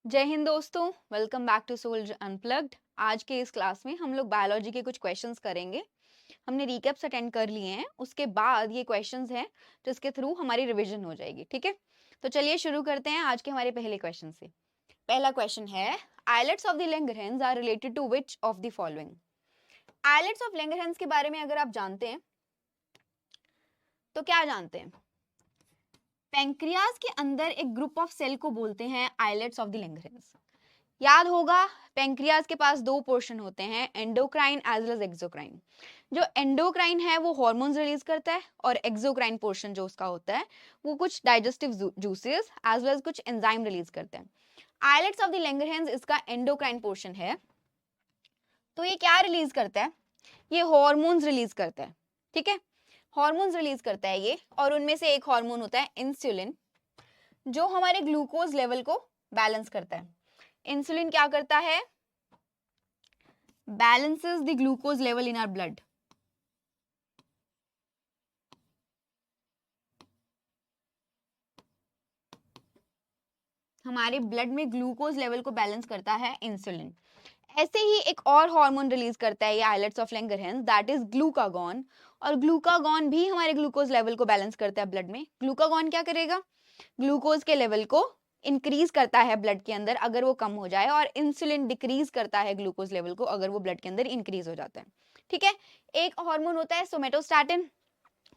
जय हिंद दोस्तों, welcome back to Soul Unplugged. आज के इस क्लास में हम लोग बायोलॉजी के कुछ क्वेश्चंस करेंगे। हमने रिकैप्स अटेंड कर लिए हैं, उसके बाद ये क्वेश्चंस हैं जिसके थ्रू हमारी रिवीजन हो जाएगी। ठीक है, तो चलिए शुरू करते हैं आज के हमारे पहले क्वेश्चन से। पहला क्वेश्चन है, islets of the Langerhans are related to which of the following. Islets of Langerhans के बारे में अगर आप जानते हैं तो क्या जानते हैं? पेंक्रियाज के अंदर एक ग्रुप ऑफ सेल को बोलते हैं आइलेट्स ऑफ द लैंगरहैंस। याद होगा, पेंक्रियाज के पास दो पोर्शन होते हैं, endocrine as well as exocrine. जो एंडोक्राइन है वो हार्मोन्स रिलीज करता है, और एक्सोक्राइन पोर्शन जो उसका होता है वो कुछ digestive juices as well as कुछ एंजाइम रिलीज करते हैं। आइलेट्स ऑफ द लैंगरहैंस इसका एंडोक्राइन पोर्शन है। तो ये क्या रिलीज करता है? ये हार्मोन्स रिलीज करता है। ठीक है, हार्मोन्स रिलीज करता है ये, और उनमें से एक हार्मोन होता है इंसुलिन, जो हमारे ग्लूकोज लेवल को बैलेंस करता है। इंसुलिन क्या करता है? balances the glucose level in our blood. हमारे ब्लड में ग्लूकोज लेवल को बैलेंस करता है इंसुलिन। ऐसे ही एक और हार्मोन रिलीज करता है ये islets of Langerhans, that is glucagon. और ग्लूकागॉन भी हमारे ग्लूकोज लेवल को बैलेंस करता है ब्लड में। ग्लूकागॉन क्या करेगा? ग्लूकोज के लेवल को इंक्रीज करता है ब्लड के अंदर अगर वो कम हो जाए, और इंसुलिन डिक्रीज करता है ग्लूकोज लेवल को अगर वो ब्लड के अंदर इंक्रीज हो जाता है। ठीक है, एक हार्मोन होता है सोमेटोस्टैटिन।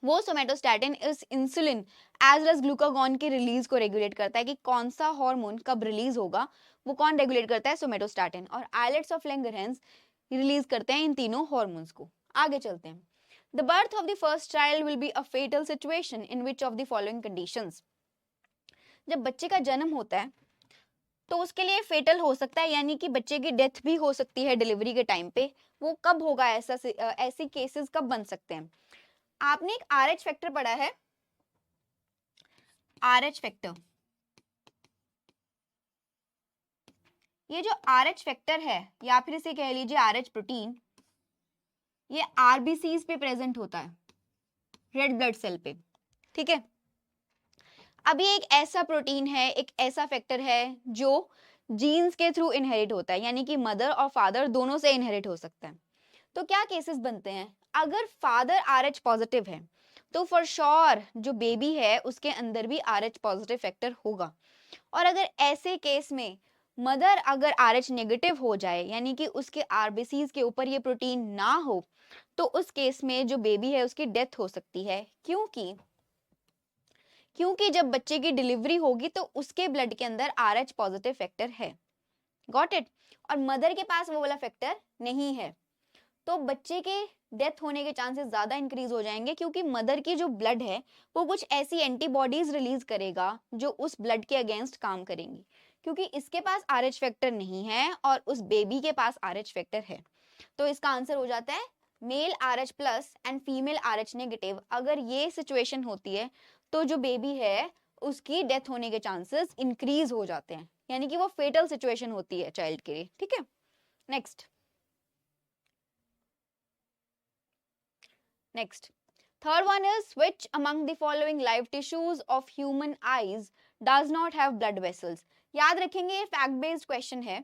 वो सोमेटोस्टैटिन इस insulin as well as glucagon के रिलीज को रेगुलेट करता है कि कौन सा हार्मोन कब रिलीज होगा। वो कौन रेगुलेट करता है? सोमेटोस्टैटिन। और आइलेट्स ऑफ लैंगरहैंस रिलीज करते हैं इन तीनों हार्मोन्स को। आगे चलते हैं। The birth of the first child will be a foetal situation in which of the following conditions. जब बच्चे का जन्म होता है तो उसके लिए फेटल हो सकता है, यानी कि बच्चे की डेथ भी हो सकती है डिलीवरी के टाइम पे। वो कब होगा? ऐसी केसेस कब बन सकते हैं? आपने एक आरएच फैक्टर पढ़ा है, आरएच फैक्टर। ये जो आरएच फैक्टर है, या फिर इसे कह लीजिए आरएच प्रोटीन, ये आरबीसीज पे प्रेजेंट होता है, रेड ब्लड सेल पे। ठीक है, अभी एक ऐसा प्रोटीन है, एक ऐसा फैक्टर है जो जीन्स के थ्रू इनहेरिट होता है, यानी कि मदर और फादर दोनों से इनहेरिट हो सकता है। तो क्या केसेस बनते हैं? अगर फादर आरएच पॉजिटिव है तो फॉर श्योर जो बेबी है उसके अंदर भी आरएच पॉजिटिव फैक्टर होगा। और अगर ऐसे केस में मदर अगर आरएच नेगेटिव हो जाए, यानी कि उसके आरबीसीज के ऊपर ये प्रोटीन ना हो, तो उस केस में जो बेबी है उसकी डेथ हो सकती है। क्योंकि जब बच्चे की डिलीवरी होगी तो उसके ब्लड के अंदर आरएच पॉजिटिव फैक्टर है। Got it? और मदर के पास वो वाला फैक्टर नहीं है, तो बच्चे के डेथ होने के चांसेस ज्यादा इंक्रीज हो जाएंगे, क्योंकि मदर की जो ब्लड है वो कुछ ऐसी एंटीबॉडीज रिलीज करेगा जो उस ब्लड के अगेंस्ट काम करेंगी। क्योंकि इसके पास आरएच फैक्टर नहीं है और उस बेबी के पास आरएच फैक्टर है, तो इसका आंसर हो जाता है male Rh plus and female Rh negative. अगर ये सिचुएशन होती है तो जो बेबी है उसकी डेथ होने के चांसेस इंक्रीज हो जाते हैं, यानी कि वो फेटल सिचुएशन होती है चाइल्ड के लिए। ठीक है, next. Next, third one is, which among the following live tissues of human eyes does not have blood vessels? याद रखेंगे, ये फैक्ट बेस्ड क्वेश्चन है।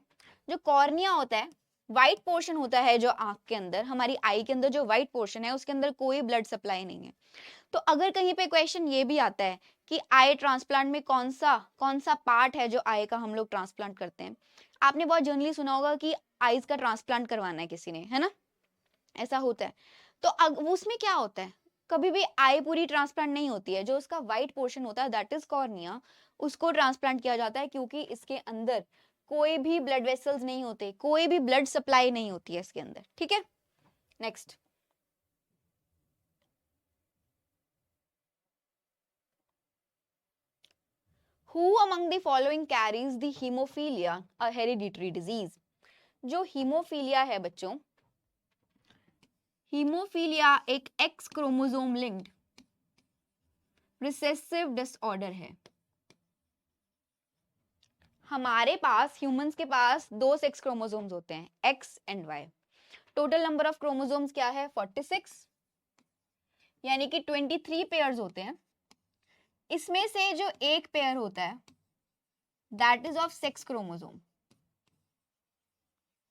जो कॉर्निया होता है, व्हाइट पोर्शन होता है जो आंख के अंदर, हमारी आई के अंदर जो व्हाइट पोर्शन है उसके अंदर कोई ब्लड सप्लाई नहीं है। तो अगर कहीं पे क्वेश्चन ये भी आता है कि आई ट्रांसप्लांट में कौन सा पार्ट है जो आई का हम लोग ट्रांसप्लांट करते हैं, आपने बहुत जनरली सुना होगा कि आईज का ट्रांसप्लांट करवाना है किसी ने, है ना? ऐसा होता है। तो उसमें क्या होता है, कभी भी आई पूरी ट्रांसप्लांट नहीं होती है। जो उसका व्हाइट पोर्शन होता है दैट इज कॉर्निया, उसको ट्रांसप्लांट किया जाता है, क्योंकि इसके अंदर कोई भी ब्लड वेसल्स नहीं होते, कोई भी ब्लड सप्लाई नहीं होती है इसके अंदर। ठीक है, next. Who among the following carries the hemophilia, a hereditary disease? जो हीमोफीलिया है बच्चों, हीमोफीलिया एक x chromosome linked recessive disorder है। हमारे पास, ह्यूमंस के पास दो सेक्स क्रोमोसोम्स होते हैं, X and Y. Total number of chromosomes क्या है? 46, यानी कि 23 पेयर्स होते हैं। इसमें से जो एक पेयर होता है that is of sex chromosome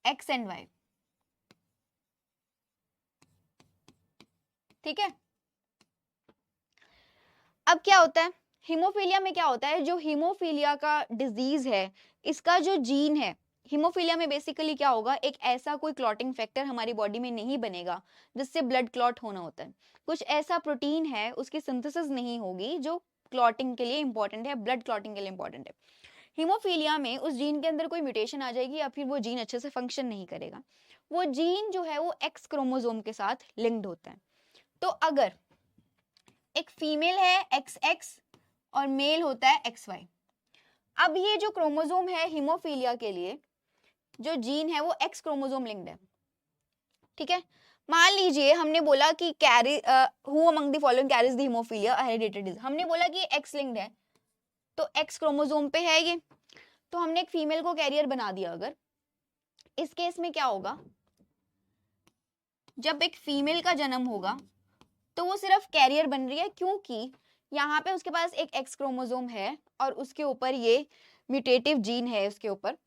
X and Y. ठीक है, अब क्या होता है हीमोफीलिया में, क्या होता है जो हीमोफीलिया का डिजीज है, इसका जो जीन है, हीमोफीलिया में बेसिकली क्या होगा, एक ऐसा कोई क्लॉटिंग फैक्टर हमारी बॉडी में नहीं बनेगा जिससे ब्लड क्लॉट होना होता है। कुछ ऐसा प्रोटीन है उसकी सिंथेसिस नहीं होगी जो क्लॉटिंग के लिए इंपॉर्टेंट है, ब्लड क्लॉटिंग के लिए इंपॉर्टेंट है। हीमोफीलिया में उस जीन के अंदर कोई म्यूटेशन आ जाएगी या फिर वो जीन अच्छे से फंक्शन नहीं करेगा। वो जीन जो है वो एक्स क्रोमोसोम के साथ लिंक्ड होता है। तो अगर एक फीमेल है एक्स एक्स और मेल होता है एक्स वाई, अब ये जो क्रोमोसोम है हीमोफीलिया के लिए जो जीन है वो एक्स क्रोमोसोम लिंक्ड है। ठीक है, मान लीजिए हमने बोला कि carry who among the following carries the haemophilia hereditated disease, हमने बोला कि एक्स लिंक्ड है तो एक्स क्रोमोसोम पे है ये, तो हमने एक फीमेल को कैरियर बना दिया। अगर इस केस में क्या होगा, जब एक फीमेल का जन्म होगा तो वो सिर्फ कैरियर बन रही है क्योंकि यहाँ पे उसके पास एक एक्स क्रोमोसोम है और उसके ऊपर ये म्यूटेटिव जीन है उसके ऊपर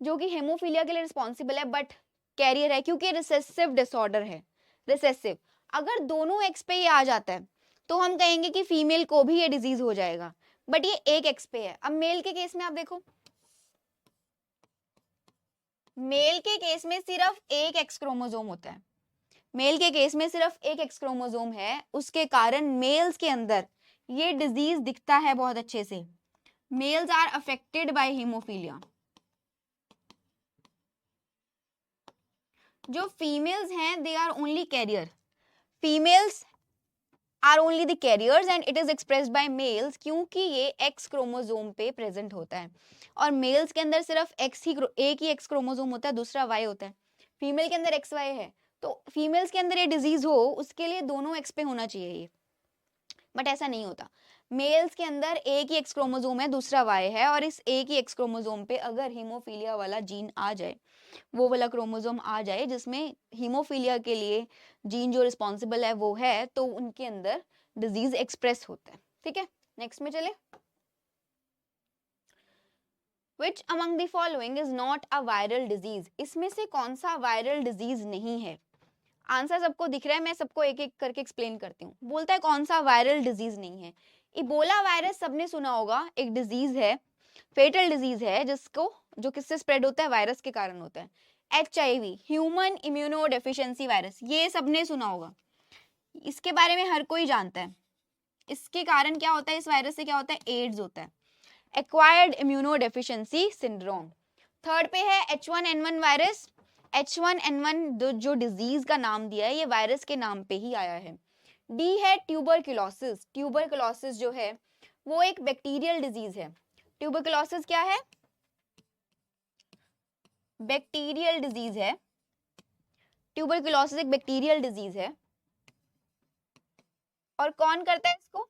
जो कि हेमोफीलिया के लिए रिस्पॉन्सिबल है, बट कैरियर है क्योंकि रिसेसिव डिसऑर्डर है, रिसेसिव। अगर दोनों एक्स पे ये आ जाता है तो हम कहेंगे कि फीमेल को भी ये डिजीज हो जाएगा, बट ये एक एक्स पे है। अब मेल के केस में आप देखो, मेल के केस में सिर्फ एक एक्स क्रोमोसोम होता है, मेल के केस में सिर्फ एक एक्स क्रोमोसोम है, उसके कारण मेल्स के अंदर ये डिजीज दिखता है बहुत अच्छे से। Males are affected by haemophilia. जो फीमेल्स हैं they are only carrier, females are only the carriers and it is expressed by males क्योंकि ये एक्स क्रोमोसोम पे प्रेजेंट होता है। और मेल्स के अंदर सिर्फ एक ही एक्स क्रोमोसोम होता है, दूसरा वाई होता है। फीमेल के अंदर एक्स वाई है, तो फीमेल्स के अंदर ये डिजीज हो उसके लिए दोनों एक्स पे होना चाहिए ये, बट ऐसा नहीं होता। मेल्स के अंदर एक ही एक्स क्रोमोसोम है, दूसरा वाई है, और इस एक ही एक्स क्रोमोसोम पे अगर हीमोफीलिया वाला जीन आ जाए, वो वाला क्रोमोसोम आ जाए जिसमें हीमोफीलिया के लिए जीन जो रिस्पॉन्सिबल है वो है, तो उनके अंदर डिजीज एक्सप्रेस होता है। ठीक है, नेक्स्ट में चले। Which among the following is not a viral disease? इसमें से कौन सा वायरल डिजीज नहीं है? आंसर सबको दिख रहा है, मैं सबको एक एक करके एक्सप्लेन करती हूँ। बोलता है कौन सा वायरल डिजीज नहीं है। इबोला वायरस सबने सुना होगा, एक डिजीज है, फेटल डिजीज है जिसको जो किससे स्प्रेड होता है, वायरस के कारण होता है। HIV human immuno deficiency virus, ये सबने सुना होगा, इसके बारे में हर कोई जानता है। इसके कारण क्या होता है, इस वायरस से क्या होता है, एड्स होता है, acquired immuno deficiency syndrome. Third पे है H1N1 वायरस। H1N1 जो डिजीज का नाम दिया है ये वायरस के नाम पे ही आया है। डी है ट्यूबरकुलोसिस। ट्यूबरकुलोसिस जो है वो एक बैक्टीरियल डिजीज है। ट्यूबरकुलोसिस क्या है, बैक्टीरियल डिजीज है। ट्यूबरकुलोसिस एक बैक्टीरियल डिजीज है। और कौन करता है इसको,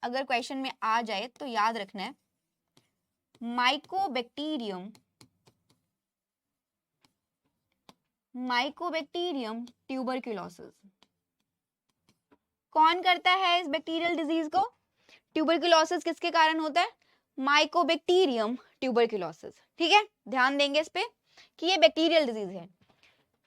अगर क्वेश्चन में आ जाए तो याद रखना है, माइकोबैक्टीरियम, माइकोबैक्टीरियम ट्यूबरकुलोसिस। कौन करता है इस बैक्टीरियल डिजीज को, ट्यूबरकुलोसिस किसके कारण होता है, माइकोबैक्टीरियम ट्यूबरकुलोसिस। ठीक है, ध्यान देंगे इस पे कि ये बैक्टीरियल डिजीज है।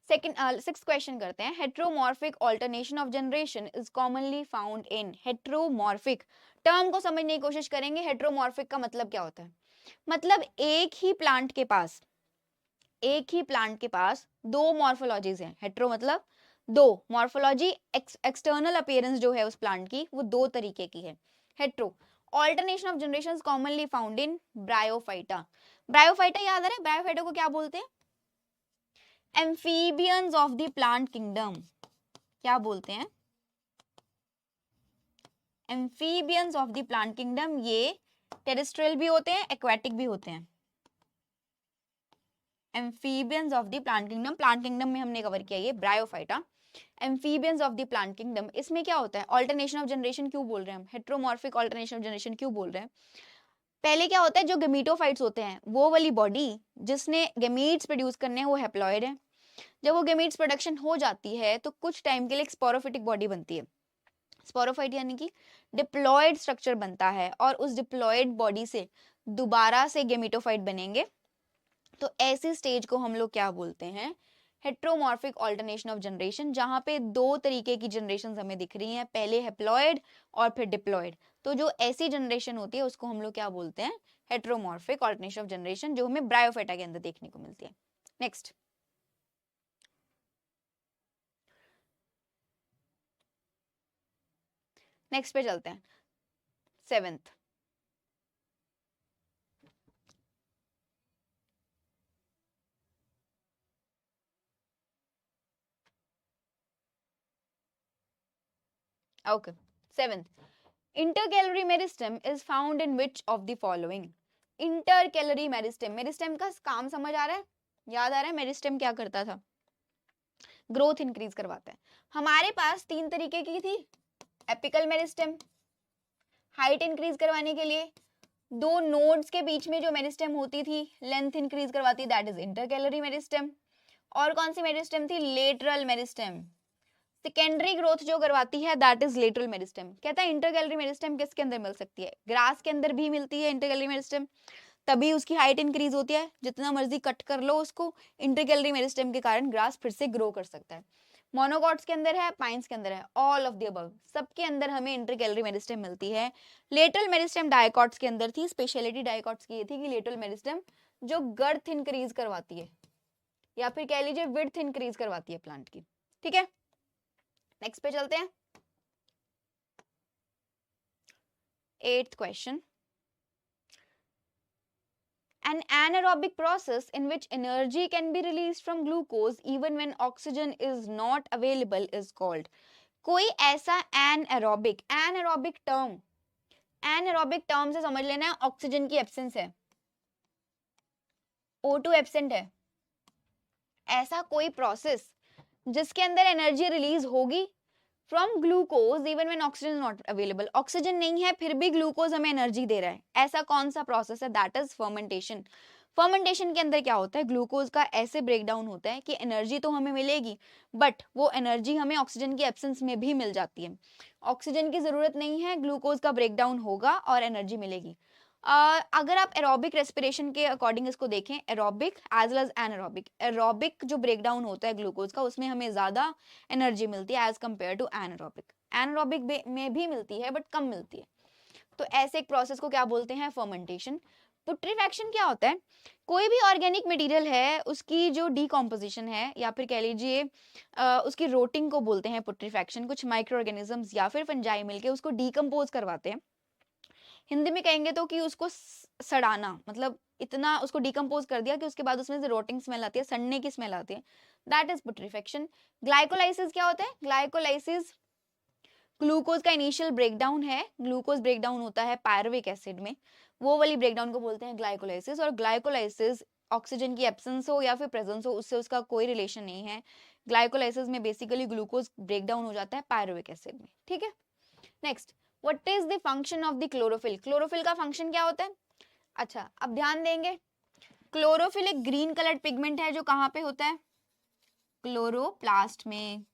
सिक्स्थ क्वेश्चन करते हैं। Heteromorphic alternation of generation is commonly found in. Heteromorphic term को समझने की कोशिश करेंगे। हेट्रोमॉर्फिक का मतलब क्या होता है, मतलब एक ही प्लांट के पास दो मॉर्फोलॉजीज हैं। हेट्रो मतलब दो, मॉर्फोलॉजी एक्सटर्नल अपीयरेंस जो है उस प्लांट की वो दो तरीके की है। Hetero alternation of generation commonly found in bryophyta. Bryophyta याद आ रहा है, ब्रायोफाइटा को क्या बोलते हैं, amphibians of the plant kingdom. क्या बोलते हैं, amphibians of the plant kingdom. ये टेरेस्ट्रियल भी होते हैं, एक्वेटिक भी होते हैं। Amphibians of the plant kingdom, plant kingdom में हमने कवर किया ये bryophyta. Amphibians of the plant kingdom, इसमें क्या होता है, ऑल्टरनेशन ऑफ जनरेशन क्यों बोल रहे हैं हम, हेट्रोमॉर्फिक ऑल्टरनेशन ऑफ जनरेशन क्यों बोल रहे हैं। पहले क्या होता है, जो गेमीटोफाइट्स होते हैं वो वाली बॉडी जिसने गेमीट्स प्रोड्यूस करने हैं वो हैप्लॉइड है। जब वो गेमीट्स प्रोडक्शन हो जाती है तो कुछ टाइम के लिए एक स्पोरोफिटिक बॉडी बनती है। स्पोरोफाइट यानी कि डिप्लॉयड स्ट्रक्चर बनता है, और उस डिप्लॉयड बॉडी से दोबारा से गेमेटोफाइट बनेंगे। तो ऐसी स्टेज को हम लोग क्या बोलते हैं? हेट्रोमॉर्फिक ऑल्टरनेशन ऑफ जनरेशन, जहां पे दो तरीके की जनरेशन हमें दिख रही हैं, पहले हेप्लॉयड और फिर डिप्लॉयड। तो जो ऐसी जनरेशन होती है उसको हम लोग क्या बोलते हैं? हेट्रोमॉर्फिक ऑल्टरनेशन ऑफ जनरेशन, जो हमें ब्रायोफाइटा के अंदर देखने को मिलती है। नेक्स्ट नेक्स्ट पे चलते हैं, 7th। Okay, 7th, intercalary meristem is found in which of the following? Intercalary meristem, meristem का काम समझ आ रहा है? याद आ रहा है मेरिस्टेम क्या करता था? ग्रोथ इंक्रीज करवाता है। हमारे पास 3 तरीके की थी, एपिकल मेरिस्टेम हाइट इंक्रीज करवाने के लिए, 2 नोड्स के बीच में जो मेरिस्टेम होती थी लेंथ इंक्रीज करवाती, दैट इज इंटरकैलोरी मेरिस्टेम। और कौन सी मेरिस्टेम थी? लेटरल मेरिस्टेम, सेकेंडरी ग्रोथ जो करवाती है, दैट इज लेटरल मेरिस्टेम। कहता है इंटरकैलोरी मेरिस्टेम किसके अंदर मिल सकती है? ग्रास के अंदर भी मिलती है इंटरकैलोरी मेरिस्टेम, तभी उसकी हाइट इंक्रीज होती है। जितना मर्जी कट कर लो उसको, इंटरकैलोरी मेरिस्टेम के कारण ग्रास फिर से ग्रो कर सकता है। मोनोकॉट्स के अंदर है, पाइन्स के अंदर है, ऑल ऑफ द अबव, सबके अंदर हमें इंटरकैलोरी मेरिस्टेम मिलती है। लेटरल मेरिस्टेम डाइकॉट्स के अंदर थी। स्पेशलिटी डाइकॉट्स की ये थी कि लेटरल मेरिस्टेम जो गर्थ इंक्रीज करवाती है, या फिर कह लीजिए विड्थ इंक्रीज करवाती है प्लांट की। ठीक है, नेक्स्ट पे चलते हैं। 8th question, an anaerobic process in which energy can be released from glucose even when oxygen is not available is called? कोई ऐसा anaerobic, anaerobic term से समझ लेना है ऑक्सीजन की एब्सेंस है, O2 एब्सेंट है, ऐसा कोई प्रोसेस जिसके अंदर एनर्जी रिलीज होगी from glucose even when oxygen is not available. Oxygen नहीं है फिर भी ग्लूकोज हमें एनर्जी दे रहा है, ऐसा कौन सा प्रोसेस है? That is fermentation. फर्मेंटेशन के अंदर क्या होता है? ग्लूकोज का ऐसे ब्रेकडाउन होता है कि एनर्जी तो हमें मिलेगी, बट वो एनर्जी हमें ऑक्सीजन की एब्सेंस में भी मिल जाती है। ऑक्सीजन की जरूरत नहीं है, ग्लूकोज का ब्रेकडाउन होगा और एनर्जी मिलेगी। अगर आप एरोबिक रेस्पिरेशन के अकॉर्डिंग इसको देखें, aerobic as well as anaerobic, aerobic जो ब्रेकडाउन होता है ग्लूकोज का, उसमें हमें ज्यादा एनर्जी मिलती है as compare to anaerobic. Anaerobic में भी मिलती है बट कम मिलती है। तो ऐसे एक प्रोसेस को क्या बोलते हैं? फर्मेंटेशन। पुट्रीफैक्शन क्या होता है? कोई भी ऑर्गेनिक मटेरियल है उसकी जो डीकॉम्पोजिशन है, या फिर कह लीजिए उसकी रोटिंग को बोलते हैं पुट्रीफैक्शन। कुछ माइक्रो ऑर्गेनिजम्स या फिर फंजाई मिलके उसको डीकम्पोज करवाते हैं। हिंदी में कहेंगे तो कि उसको सड़ाना, मतलब इतना उसको डिकम्पोज कर दिया कि उसके बाद उसमें से रोटिंग स्मेल आती है, सड़ने की स्मेल आती है, दैट इज पुट्रीफैक्शन। ग्लाइकोलाइसिस क्या होता है? ग्लाइकोलाइसिस ग्लूकोज का इनिशियल ब्रेकडाउन है। ग्लूकोज ब्रेकडाउन होता है पायरुविक एसिड में, वो वाली ब्रेकडाउन को बोलते हैं ग्लाइकोलाइसिस। और ग्लाइकोलाइसिस ऑक्सीजन की एब्सेंस हो या फिर प्रेजेंस हो, उससे उसका कोई रिलेशन नहीं है। ग्लाइकोलाइसिस में बेसिकली ग्लूकोज ब्रेकडाउन हो जाता है पायरुविक एसिड में। ठीक है, next, what is the function of the chlorophyll? Chlorophyll का फंक्शन क्या होता है? अच्छा, अब ध्यान देंगे, क्लोरोफिल एक ग्रीन कलर्ड पिगमेंट है जो कहां पे होता है? क्लोरोप्लास्ट में।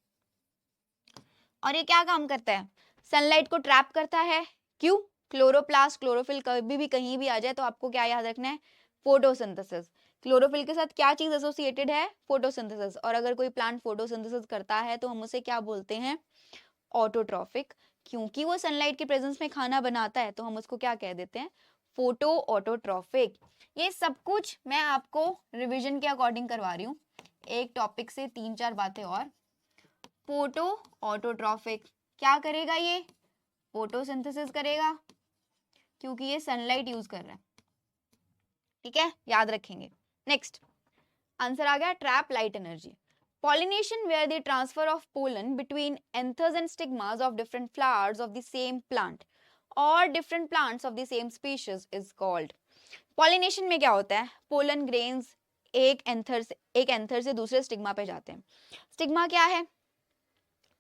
और ये क्या काम करता है? सनलाइट को ट्रैप करता है। क्यों? क्लोरोप्लास्ट, क्लोरोफिल कभी भी कहीं भी आ जाए तो आपको क्या याद रखना है? फोटोसिंथेसिस। क्लोरोफिल के साथ क्या चीज एसोसिएटेड है? फोटोसिंथेसिस। और अगर कोई प्लांट फोटोसिंथेसिस करता है तो हम उसे क्या बोलते हैं? ऑटोट्रॉफिक। क्योंकि वो सनलाइट के प्रेजेंस में खाना बनाता है तो हम उसको क्या कह देते हैं? Photo autotrophic. ये सब कुछ मैं आपको रिवीजन के अकॉर्डिंग करवा रही हूँ, एक टॉपिक से 3-4 बातें और। फोटो ऑटोट्रॉफिक क्या करेगा? ये फोटोसिंथेसिस करेगा क्योंकि ये सनलाइट यूज कर रहा है। ठीक है, याद रखेंगे। नेक्स्ट आंसर आ गया, trap light energy. Pollination, where the transfer of pollen between anthers and stigmas of different flowers of the same plant or different plants of the same species is called. Pollination में क्या होता है? Pollen grains एक anther से दूसरे stigma पे जाते हैं। स्टिग्मा क्या है?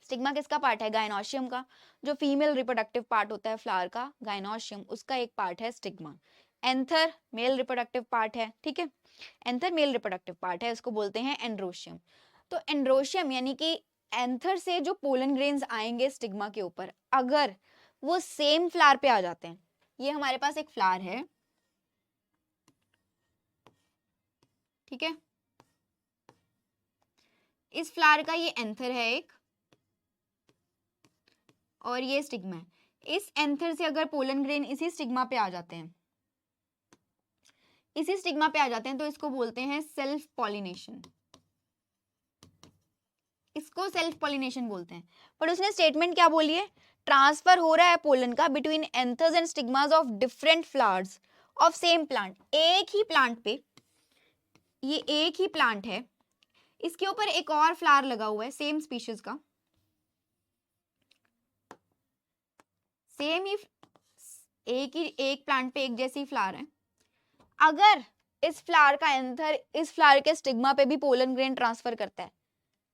स्टिग्मा किसका पार्ट है? गायनोशियम का। जो फीमेल रिप्रोडक्टिव पार्ट होता है फ्लावर का, गायनोशियम, उसका एक पार्ट है stigma. Anther male reproductive part है। ठीक है, एंथर मेल रिप्रोडक्टिव पार्ट है, इसको बोलते हैं एंड्रोशियम। तो एंड्रोशियम यानी कि एंथर से जो पोलन ग्रेन्स आएंगे स्टिग्मा के ऊपर, अगर वो सेम फ्लावर पे आ जाते हैं, ये हमारे पास एक फ्लावर है, ठीक है, इस फ्लावर का ये एंथर है एक, और ये स्टिग्मा है। इस एंथर से अगर पोलन ग्रेन इसी स्टिग्मा पे आ जाते हैं, इसी स्टिग्मा पे आ जाते हैं, तो इसको बोलते हैं सेल्फ पॉलिनेशन। इसको सेल्फ पॉलिनेशन बोलते हैं। पर उसने स्टेटमेंट क्या बोली है, ट्रांसफर हो रहा है पोलन का between anthers and stigmas of different flowers of same plant. एक ही प्लांट पे, ये एक ही प्लांट है, इसके ऊपर एक और फ्लावर लगा हुआ है सेम स्पीशीज का, सेम ही एक प्लांट पे एक जैसी फ्लावर है। अगर इस फ्लावर का एंथर इस फ्लावर के स्टिग्मा पे भी पोलन ग्रेन ट्रांसफर करता है,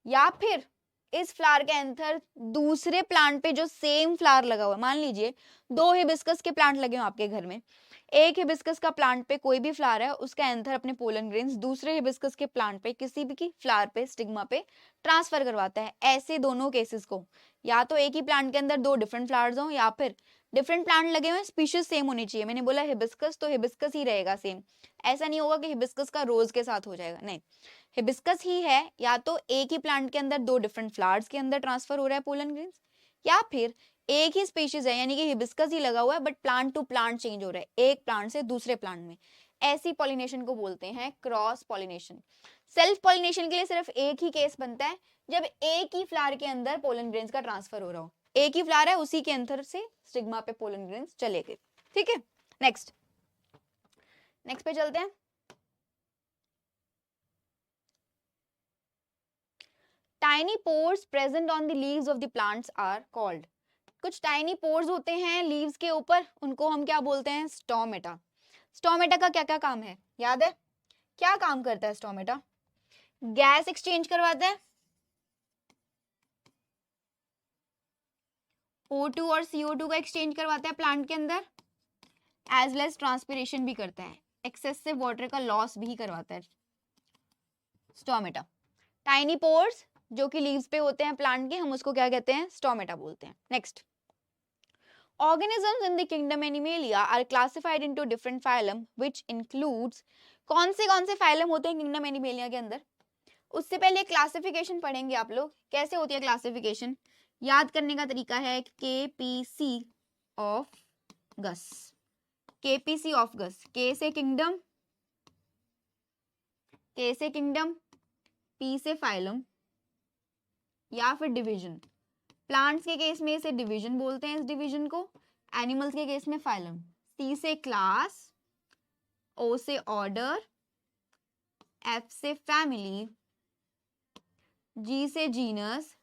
या फिर इस फ्लावर के एंथर दूसरे प्लांट पे जो सेम फ्लावर लगा हुआ है, मान लीजिए 2 हिबिस्कस के प्लांट लगे हो आपके घर में, एक हिबिस्कस का प्लांट पे कोई भी फ्लावर है, उसका एंथर अपने पोलन ग्रेन्स दूसरे हिबिस्कस के प्लांट पे किसी भी की फ्लावर पे स्टिग्मा पे ट्रांसफर करवाता है। ऐसे दोनों केसेस को, या तो एक ही प्लांट के अंदर 2 डिफरेंट फ्लावर्स हो, या फिर डिफरेंट प्लांट लगे हुए, स्पीशीज सेम होनी चाहिए। मैंने बोला हिबिस्कस तो हिबिस्कस ही रहेगा सेम, ऐसा नहीं होगा कि हिबिस्कस का रोज के साथ हो जाएगा, नहीं, हिबिस्कस ही है। या तो एक ही प्लांट के अंदर 2 डिफरेंट फ्लावर्स के अंदर ट्रांसफर हो रहा है पोलन ग्रेन्स, या फिर एक ही स्पीशीज है, यानी कि हिबिस्कस ही लगा हुआ है but plant to plant change हो रहा है, एक प्लांट से दूसरे प्लांट में। ऐसी पॉलिनेशन को बोलते हैं क्रॉस पॉलिनेशन। सेल्फ पॉलिनेशन के लिए सिर्फ एक ही केस बनता है, जब एक ही फ्लावर के अंदर पोलन ग्रेन्स का ट्रांसफर हो रहा हो, एक ही फ्लावर है, उसी के अंदर से स्टिग्मा पे पोलन ग्रेन्स चले गए। ठीक है, नेक्स्ट पे चलते हैं। Tiny pores present on the leaves of the plants are called. कुछ टाइनी पोर्स होते हैं लीव्स के ऊपर, उनको हम क्या बोलते हैं, स्टोमेटा। स्टोमेटा का क्या क्या काम है, याद है, क्या काम करता है स्टोमेटा? गैस एक्सचेंज करवाता है, O2 और CO2 का एक्सचेंज करवाता है प्लांट के अंदर, एज वेल एज ट्रांसपिरेशन भी करता है, एक्सेसिव वाटर का लॉस भी करवाता है स्टोमेटा। टाइनी पोर्स जो कि लीव्स पे होते हैं प्लांट के, हम उसको क्या कहते हैं, स्टोमेटा बोलते हैं। Next, organisms in the kingdom Animalia are classified into different phylum which includes, कौन से फाइलम होते हैं किंगडम एनिमेलिया के अंदर? उससे पहले क्लासिफिकेशन पढ़ेंगे आप लोग, कैसे होती है क्लासिफिकेशन, याद करने का तरीका है KPC ऑफ गस। KPC ऑफ गस, K से किंगडम, K से किंगडम, P से फाइलम या फिर डिवीजन। प्लांट्स के केस में इसे डिवीजन बोलते हैं, इस डिवीजन को, एनिमल्स के केस में फाइलम। C से क्लास, O से ऑर्डर, F से फैमिली, G से जीनस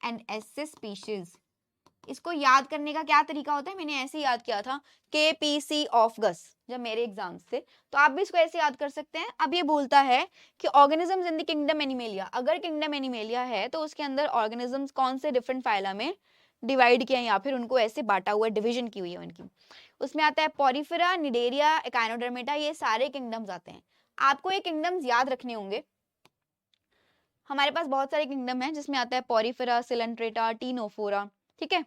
एंड S से स्पीशीज। इसको याद करने का क्या तरीका होता है, मैंने ऐसे याद किया था KPC ऑफ गस जब मेरे एग्जाम्स थे, तो आप भी इसको ऐसे याद कर सकते हैं। अब ये बोलता है कि organisms in the kingdom animalia, अगर किंगडम एनिमेलिया है तो उसके अंदर ऑर्गेनिजम्स कौन से डिफरेंट फाइला में डिवाइड किया है या फिर उनको ऐसे बांटा हुआ, डिवीजन की हुई है उनकी। उसमें आता है पॉरीफेरा, निडेरिया, एकाइनोडर्मेटा, ये सारे किंगडम्स आते हैं। आपको ये किंगडम्स याद रखने होंगे। हमारे पास बहुत सारे किंगडम हैं जिसमें आता है पॉरीफेरा, सिलेंट्रेटा, टीनोफोरा। ठीक है,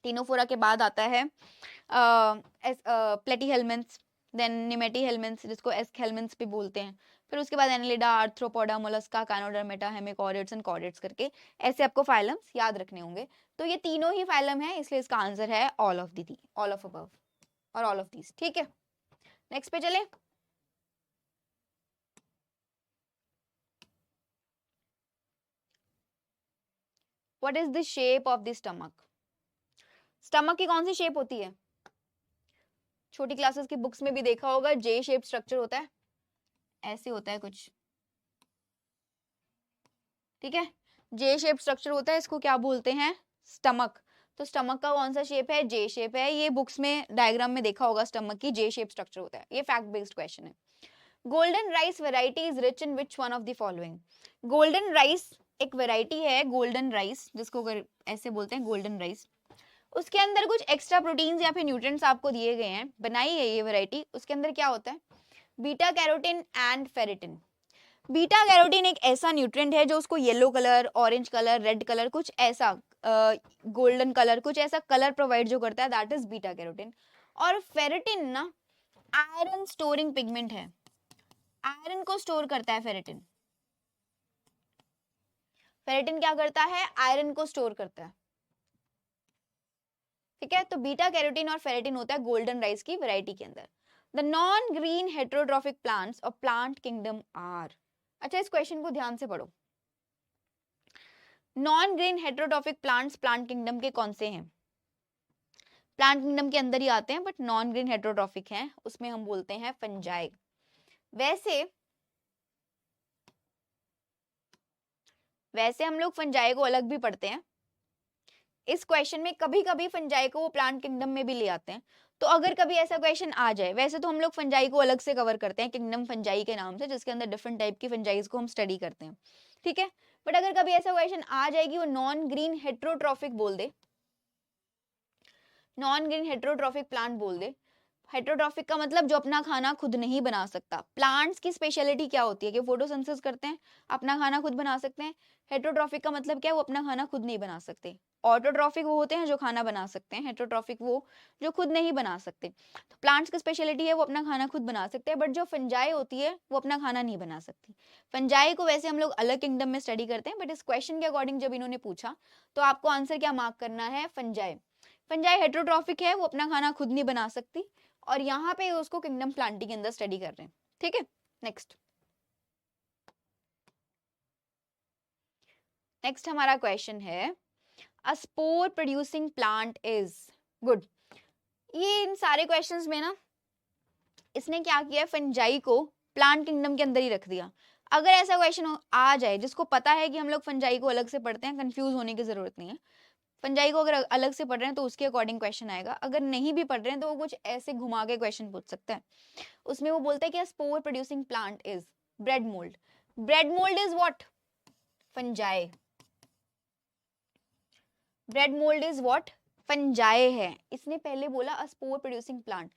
टीनोफोरा के बाद आता है प्लेटीहेल्मिन्थ्स, देन निमेटीहेल्मिन्थ्स जिसको एस्कहेल्मिन्थ्स भी बोलते हैं, फिर उसके बाद Annelida, Arthropoda, Mollusca, Echinodermata, hemichordates and chordates करके ऐसे आपको फाइलम्स याद रखने होंगे। तो ये तीनों ही फाइलम है, इसलिए इसका आंसर है ऑल ऑफ अबव और ऑल ऑफ दीस। ठीक है, नेक्स्ट पे चले। What is the shape of the stomach? Stomach की कौन सी शेप होती है? छोटी क्लासेस की बुक्स में भी देखा होगा, जे शेप स्ट्रक्चर होता है, ऐसे होता है कुछ। ठीक है, जे शेप स्ट्रक्चर होता है, इसको क्या बोलते हैं, स्टमक। तो स्टमक का कौन सा शेप है, जे शेप है। ये बुक्स में डायग्राम में देखा होगा, स्टमक की जे शेप स्ट्रक्चर होता है। ये फैक्ट बेस्ड क्वेश्चन है। Golden rice variety is rich in which one of the following? Golden rice एक वेराइटी है, गोल्डन राइस जिसको ऐसे बोलते हैं गोल्डन राइस। उसके अंदर कुछ एक्स्ट्रा प्रोटीन्स या फिर न्यूट्रिएंट्स आपको दिए गए हैं, बनाई है ये वैरायटी। उसके अंदर क्या होता है, beta carotene and ferritin. Beta carotene एक ऐसा न्यूट्रिएंट है जो उसको yellow colour, orange colour, red colour, कुछ ऐसा गोल्डन कलर, कुछ ऐसा कलर प्रोवाइड जो करता है, दैट इज बीटा कैरोटीन। और फेरिटिन ना आयरन स्टोरिंग पिगमेंट है। आयरन को स्टोर करता है फेरेटिन। फेरेटिन क्या करता है? आयरन को स्टोर करता है। ठीक है, तो बीटा कैरोटीन और फेरेटिन होता है गोल्डन राइस की वैरायटी के अंदर। The non green heterotrophic plants of plant kingdom are. अच्छा, इस क्वेश्चन को ध्यान से पढ़ो। Non green heterotrophic plants plant kingdom के कौन से हैं? प्लांट किंगडम के अंदर ही आते हैं बट नॉन ग्रीन हेटेरोट्रॉफिक हैं, उसमें हम बोलते हैं फंजाई। वैसे हम लोग फंजाई को अलग भी पढ़ते हैं। इस क्वेश्चन में कभी कभी फंजाई को वो प्लांट किंगडम में भी ले आते हैं। तो अगर कभी ऐसा क्वेश्चन आ जाए, वैसे तो हम लोग फंजाई को अलग से कवर करते हैं किंगडम फंजाई के नाम से, जिसके अंदर डिफरेंट टाइप की फंजाइज को हम स्टडी करते हैं। ठीक है, बट अगर कभी ऐसा क्वेश्चन आ जाए कि वो नॉन ग्रीन हेटेरोट्रॉफिक बोल दे, नॉन ग्रीन हेटेरोट्रॉफिक प्लांट बोल दे, हेटेरोट्रॉफिक का मतलब जो अपना खाना खुद नहीं बना सकता। प्लांट्स की स्पेशलिटी क्या होती है कि फोटोसिंथेसिस करते हैं, अपना खाना खुद बना सकते हैं। हेटेरोट्रॉफिक का मतलब क्या है? वो अपना खाना खुद नहीं बना सकते। ऑटोट्रॉफिक वो होते हैं जो खाना बना सकते हैं, हेटेरोट्रॉफिक वो जो खुद नहीं बना सकते। तो प्लांट्स की स्पेशलिटी है वो अपना खाना खुद बना सकते हैं, बट जो फंजाई होती है वो अपना खाना नहीं बना सकती। फंजाई को वैसे हम लोग अलग किंगडम में स्टडी करते हैं, बट इस क्वेश्चन के अकॉर्डिंग जब इन्होंने पूछा तो आपको आंसर क्या मार्क करना है? फंजाई। फंजाई हेटेरोट्रॉफिक है, वो अपना खाना खुद नहीं बना सकती, और यहाँ पे उसको किंगडम प्लांटी के अंदर स्टडी कर रहे हैं। ठीक है, नेक्स्ट हमारा क्वेश्चन है, अ spore producing plant is good. ये इन सारे क्वेश्चंस में ना इसने क्या किया, फंजाई को प्लांट किंगडम के अंदर ही रख दिया। अगर ऐसा क्वेश्चन आ जाए जिसको पता है कि हम लोग फंजाई को अलग से पढ़ते हैं, कंफ्यूज होने की जरूरत नहीं है। फंजाई को अगर अलग से पढ़ रहे हैं तो उसके अकॉर्डिंग क्वेश्चन आएगा, अगर नहीं भी पढ़ रहे हैं तो वो कुछ ऐसे घुमा के क्वेश्चन पूछ सकता है। उसमें वो बोलता है कि spore producing plant is bread mould. Bread mould is what? Fungi. Bread mould is what? Fungi है। इसने पहले बोला स्पोर प्रोड्यूसिंग प्लांट,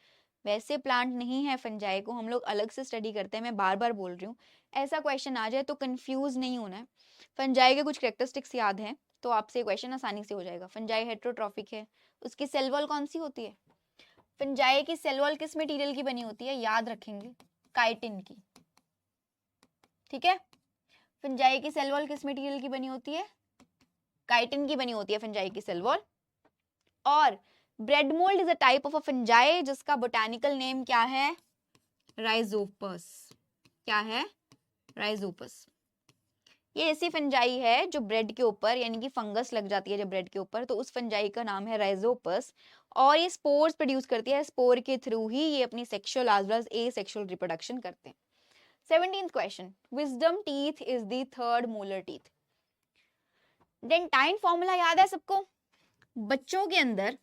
वैसे प्लांट नहीं है फंजाई को हम लोग अलग से स्टडी करते हैं। मैं बार बार बोल रही हूँ, ऐसा क्वेश्चन आ जाए तो कंफ्यूज नहीं होना है। फंजाई के कुछ कैरेक्टरिस्टिक्स याद हैं तो आपसे क्वेश्चन आसानी से हो जाएगा। फंजाई हेटेरोट्रॉफिक है, उसकी सेल वॉल कौन सी होती है? फंजाई की सेल वॉल किस मटेरियल की बनी होती है? याद रखेंगे, काइटिन की। ठीक है, फंजाई की सेल वॉल किस मटेरियल की बनी होती है? काइटिन की बनी होती है फंजाई की सेल वॉल। और bread mould is a type of a fungi जिसका बोटैनिकल नेम क्या है? राइजोपस। क्या है? राइजोपस। ये ऐसी फंजाई है जो ब्रेड के ऊपर, यानी कि फंगस लग जाती है जब ब्रेड के ऊपर, तो उस फंजाई का नाम है राइजोपस। और ये स्पोर्स प्रोड्यूस करती है, स्पोर के थ्रू ही ये अपनी sexual as well as asexual reproduction करते हैं। 17th question, wisdom teeth is the third molar teeth. Dentine formula याद है सबको? बच्चों के अंदर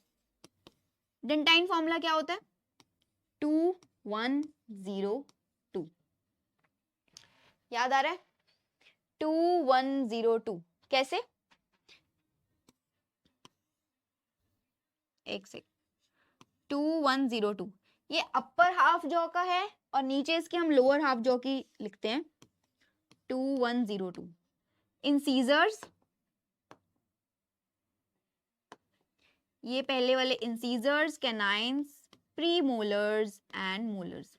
डेंटाइन फॉर्मूला क्या होता है? 2102। याद आ रहा है? 2102 कैसे? एक सेकंड, 2102 ये अपर हाफ जॉ का है और नीचे इसके हम लोअर हाफ जॉ की लिखते हैं 2102। इन सीजर्स, ये पहले वाले incisors, canines, premolars and molars.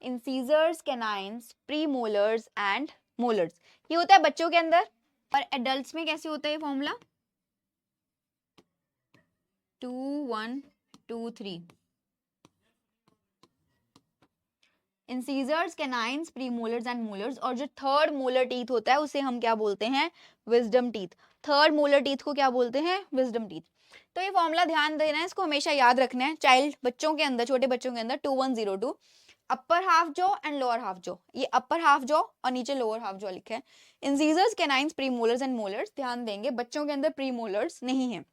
Incisors, canines, premolars and molars, ये होता है बच्चों के अंदर। और एडल्ट्स में कैसे होता है ये formula? 2123। Incisors, canines, premolars and molars. और जो थर्ड मोलर टीथ होता है उसे हम क्या बोलते हैं? Wisdom teeth. Third molar teeth को क्या बोलते हैं? Wisdom teeth. तो ये फॉर्मूला ध्यान देना है, इसको हमेशा याद रखना है। चाइल्ड बच्चों के अंदर, छोटे बच्चों के अंदर 2102, upper half jaw and lower half jaw, ये अपर हाफ जॉ और नीचे लोअर हाफ जॉ लिखा है। Incisors, canines, premolars and molars, ध्यान देंगे बच्चों के अंदर प्रीमोलर्स नहीं है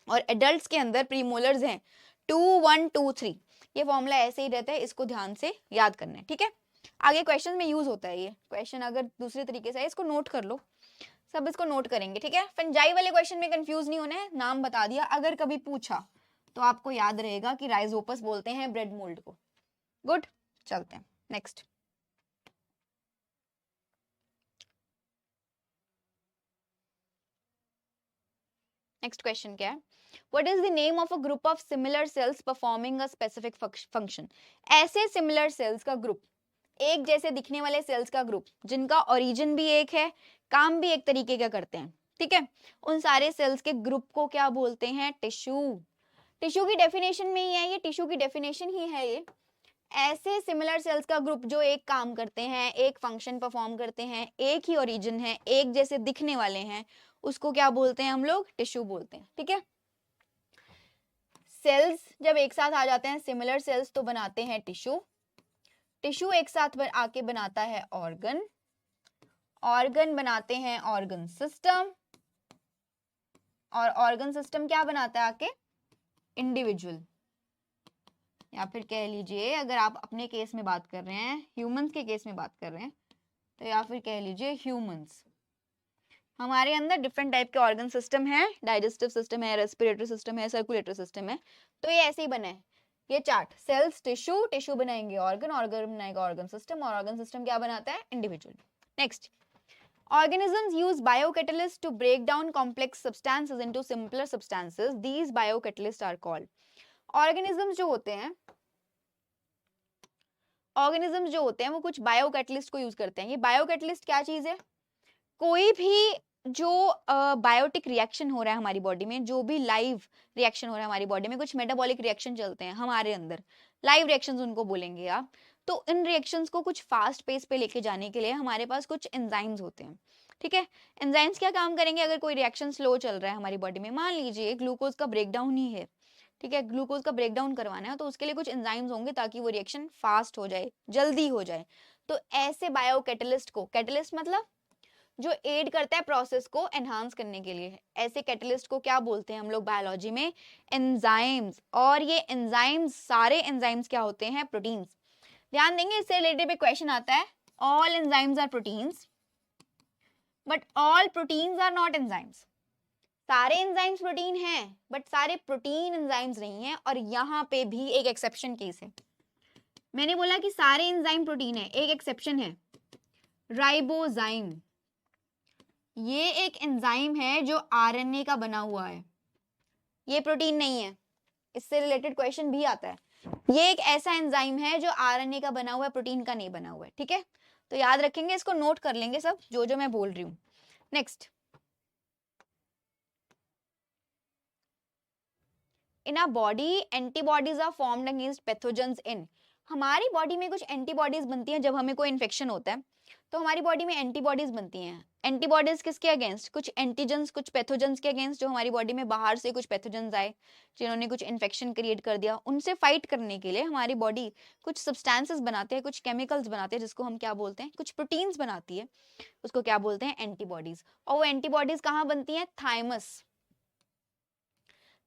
और एडल्ट्स के अंदर प्रीमोलर्स हैं 2123। ये फॉर्मूला ऐसे ही रहता है, इसको ध्यान से याद करना है। ठीक है, आगे क्वेश्चन में यूज होता है ये क्वेश्चन, अगर दूसरे तरीके से है इसको नोट कर लो, सब इसको नोट करेंगे। ठीक है, फंजाई वाले क्वेश्चन में कंफ्यूज नहीं होना है, नाम बता दिया, अगर कभी पूछा तो आपको याद रहेगा कि राइजोपस बोलते हैं ब्रेड मोल्ड को। गुड, चलते हैं नेक्स्ट। नेक्स्ट क्वेश्चन क्या है? What is the name of a group of similar cells performing a specific function? ऐसे similar cells का ग्रुप एक जैसे दिखने वाले सेल्स का ग्रुप जिनका ओरिजिन भी एक है, काम भी एक तरीके का करते हैं, ठीक है, उन सारे सेल्स के ग्रुप को क्या बोलते हैं? टिश्यू। टिश्यू की डेफिनेशन में ही है ये, टिश्यू की डेफिनेशन ही है ये। ऐसे सिमिलर सेल्स का ग्रुप जो एक काम करते हैं, एक फंक्शन परफॉर्म करते हैं, एक ही ओरिजिन है, एक जैसे दिखने वाले हैं, उसको क्या बोलते हैं हम लोग? टिश्यू बोलते हैं, ठीक है। सेल्स जब एक साथ आ जाते हैं सिमिलर सेल्स तो बनाते हैं टिश्यू। टिश्यू एक साथ आके बनाता है ऑर्गन, ऑर्गन बनाते हैं ऑर्गन सिस्टम, और ऑर्गन सिस्टम क्या बनाता है आके? इंडिविजुअल। या फिर कह लीजिए अगर आप अपने केस में बात कर रहे हैं, ह्यूमंस के केस में बात कर रहे हैं, तो या फिर कह लीजिए ह्यूमंस, हमारे अंदर डिफरेंट टाइप के ऑर्गन सिस्टम है, डाइजेस्टिव सिस्टम है, रेस्पिरेटरी सिस्टम है, सर्कुलेटरी सिस्टम है। तो ये ऐसे ही बना है ये चार्ट, सेल्स टिश्यू, टिश्यू बनाएंगे ऑर्गन, ऑर्गन बनाएगा ऑर्गन सिस्टम, और ऑर्गन सिस्टम क्या बनाता है? Individual. Next, organisms use biocatalysts to break down complex substances into simpler substances. These biocatalysts are called, organisms जो होते हैं, organisms जो होते हैं वो कुछ biocatalyst को यूज करते हैं। ये biocatalyst क्या चीज है? कोई भी जो बायोटिक रिएक्शन हो रहा है हमारी बॉडी में, जो भी लाइव रिएक्शन हो रहा है हमारी बॉडी में, कुछ मेटाबॉलिक रिएक्शन चलते हैं हमारे अंदर, लाइव रिएक्शंस उनको बोलेंगे आप। तो इन रिएक्शंस को कुछ फास्ट पेस पे लेके जाने के लिए हमारे पास कुछ एंजाइम्स होते हैं, ठीक है। एंजाइम्स क्या काम करेंगे? अगर कोई रिएक्शन स्लो चल रहा है हमारी बॉडी में, मान लीजिए ग्लूकोज का ब्रेकडाउन ही है, ठीक है, ग्लूकोज का ब्रेकडाउन करवाना है, तो उसके लिए कुछ एंजाइम्स होंगे ताकि वो रिएक्शन फास्ट हो जाए, जल्दी हो जाए। तो ऐसे बायो कैटलिस्ट को, कैटलिस्ट मतलब जो एड करता है प्रोसेस को एनहांस करने के लिए, ऐसे कैटलिस्ट को क्या बोलते हैं हम लोग बायोलॉजी में? एंजाइम्स। और ये एंजाइम्स, सारे एंजाइम्स क्या होते हैं? प्रोटीन्स। ध्यान देंगे, इससे रिलेटेड एक क्वेश्चन आता है, all enzymes are proteins but all proteins are not enzymes. सारे एंजाइम्स प्रोटीन हैं बट सारे प्रोटीन एंजाइम्स नहीं है, और यहाँ पे भी एक एक्सेप्शन केस है। मैंने बोला कि सारे एंजाइम प्रोटीन है, एक एक्सेप्शन है, राइबोजाइम। ये एक एंजाइम है जो आरएनए का बना हुआ है, ये प्रोटीन नहीं है। इससे रिलेटेड क्वेश्चन भी आता है, ये एक ऐसा एंजाइम है जो आरएनए का बना हुआ है, प्रोटीन का नहीं बना हुआ है, ठीक है। तो याद रखेंगे, इसको नोट कर लेंगे सब जो जो मैं बोल रही हूँ। Next, in our body antibodies are formed against pathogens in. हमारी बॉडी में कुछ एंटीबॉडीज बनती हैं जब हमें कोई इन्फेक्शन होता है, तो हमारी बॉडी में एंटीबॉडीज बनती हैं। एंटीबॉडीज किसके अगेंस्ट? कुछ एंटीजेंस, कुछ पैथोजेंस के अगेंस्ट, जो हमारी बॉडी में बाहर से कुछ पैथोजेंस आए जिन्होंने कुछ इन्फेक्शन क्रिएट कर दिया, उनसे फाइट करने के लिए हमारी बॉडी कुछ सब्सटेंसेस बनाते हैं, कुछ केमिकल्स बनाते हैं, जिसको हम क्या बोलते हैं? कुछ प्रोटीन्स बनाती है, उसको क्या बोलते हैं? एंटीबॉडीज। और वो एंटीबॉडीज कहाँ बनती हैं? थाइमस।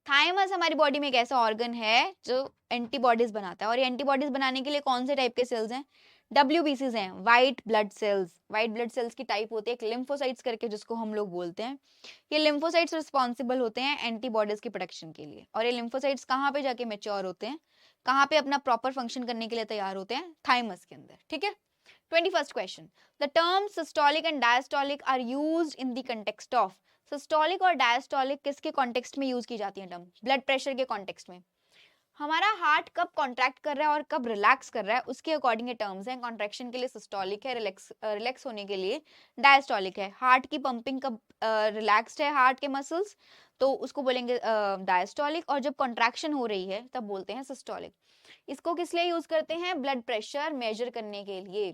थाइमस हमारी बॉडी में एक ऐसा ऑर्गन है जो एंटीबॉडीज बनाता है, और ये एंटीबॉडीज बनाने के लिए कौन से टाइप के सेल्स हैं? WBCs हैं, white blood cells. White blood cells की टाइप होती है एक लिम्फोसाइट्स करके, जिसको हम लोग बोलते हैं। ये लिम्फोसाइट्स रिस्पॉन्सिबल होते हैं एंटीबॉडीज की प्रोडक्शन के लिए, और ये लिम्फोसाइट्स कहाँ पे जाके मेच्योर होते हैं, कहाँ पे अपना प्रॉपर फंक्शन करने के लिए तैयार होते हैं? थाइमस के अंदर, ठीक है। 21st question, the term systolic and diastolic are used in the context of. Systolic और डायस्टोलिक किसके कॉन्टेक्स्ट में यूज की जाती है टर्म? ब्लड प्रेशर के कॉन्टेक्स्ट में। हमारा हार्ट कब कॉन्ट्रैक्ट कर रहा है और कब रिलैक्स कर रहा है, उसके अकॉर्डिंग ये टर्म्स हैं। कॉन्ट्रैक्शन के लिए सिस्टोलिक है, रिलैक्स होने के लिए डायस्टोलिक है। हार्ट की पंपिंग कब रिलैक्स्ड है हार्ट के मसल्स, तो उसको बोलेंगे डायस्टोलिक, और जब कॉन्ट्रैक्शन हो रही है तब बोलते हैं सिस्टोलिक। इसको किस लिए यूज करते हैं? ब्लड प्रेशर मेजर करने के लिए।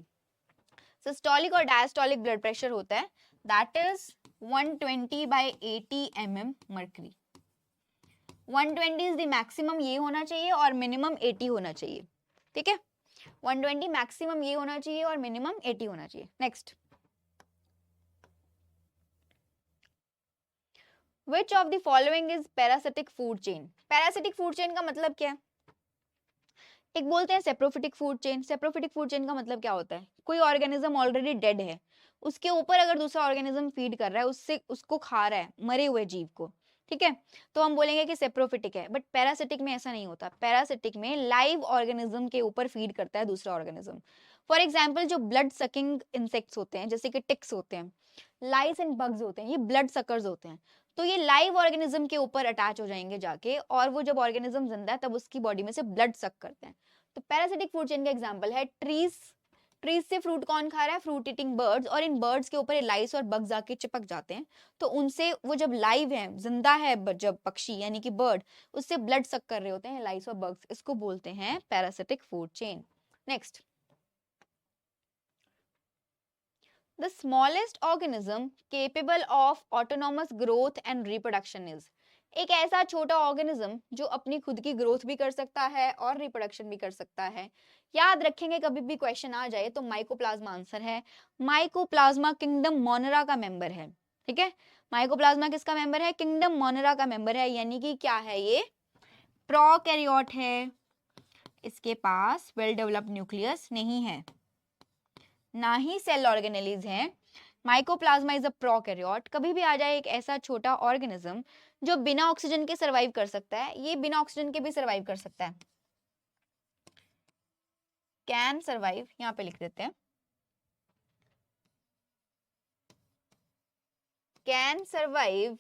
सिस्टोलिक और डायस्टोलिक ब्लड प्रेशर होता है, that is 120/80 mm mercury. 120 is the maximum ये होना चाहिए और मिनिमम 80 होना चाहिए, ठीक है। 120 मैक्सिमम ये होना चाहिए और मिनिमम 80 होना चाहिए। Next, which of the following is parasitic food chain. Parasitic food chain का मतलब क्या है? एक बोलते हैं saprophytic food chain. Saprophytic food chain का मतलब क्या होता है? कोई ऑर्गेनिज्म ऑलरेडी डेड है, उसके ऊपर अगर दूसरा ऑर्गेनिज्म फीड कर रहा है, उससे उसको खा रहा है, मरे हुए जीव को, ठीक है, तो हम बोलेंगे कि सेप्रोफिटिक है। बट पैरासिटिक में ऐसा नहीं होता। पैरासिटिक में लाइव ऑर्गेनिज्म के ऊपर फीड करता है दूसरा ऑर्गेनिज्म। फॉर एग्जाम्पल, जो ब्लड सकिंग इंसेक्ट्स होते हैं, जैसे कि टिक्स होते हैं, लाइस एंड बग्स होते हैं, ये ब्लड सकर्स होते हैं। तो ये लाइव ऑर्गेनिज्म के ऊपर अटैच हो जाएंगे जाके, और वो जब ऑर्गेनिज्म जिंदा है तब उसकी बॉडी में से ब्लड सक करते हैं। तो पैरासिटिक फूड चेन का एग्जांपल है ट्रीज। ट्रीज से फ्रूट कौन खा रहा है? Fruit eating birds. और इन बर्ड्स के ऊपर लाइस और बग्स आके चिपक जाते हैं, तो उनसे वो जब लाइव है, जिंदा है, जब पक्षी यानी कि बर्ड उससे ब्लड सक कर रहे होते हैं लाइस और बग्स, इसको बोलते हैं parasitic food chain. Next, the smallest organism capable of autonomous growth and reproduction is. एक ऐसा छोटा ऑर्गेनिज्म जो अपनी खुद की ग्रोथ भी कर सकता है और रिप्रोडक्शन भी कर सकता है। याद रखेंगे, कभी भी क्वेश्चन आ जाए तो माइकोप्लाज्मा आंसर है। माइकोप्लाज्मा किंगडम मोनेरा का मेंबर है। ठीक है, माइकोप्लाज्मा किसका मेंबर है? किंगडम मोनेरा का मेंबर है, यानी कि क्या है ये? प्रोकैरियोट है। इसके पास वेल डेवलप्ड न्यूक्लियस नहीं है, ना ही सेल ऑर्गेनेलीज हैं। Mycoplasma is a prokaryote. कभी भी आ जाए एक ऐसा छोटा ऑर्गेनिज्म जो बिना ऑक्सीजन के सरवाइव कर सकता है, ये बिना ऑक्सीजन के भी सरवाइव कर सकता है। कैन सरवाइव, यहाँ पे लिख देते हैं, can survive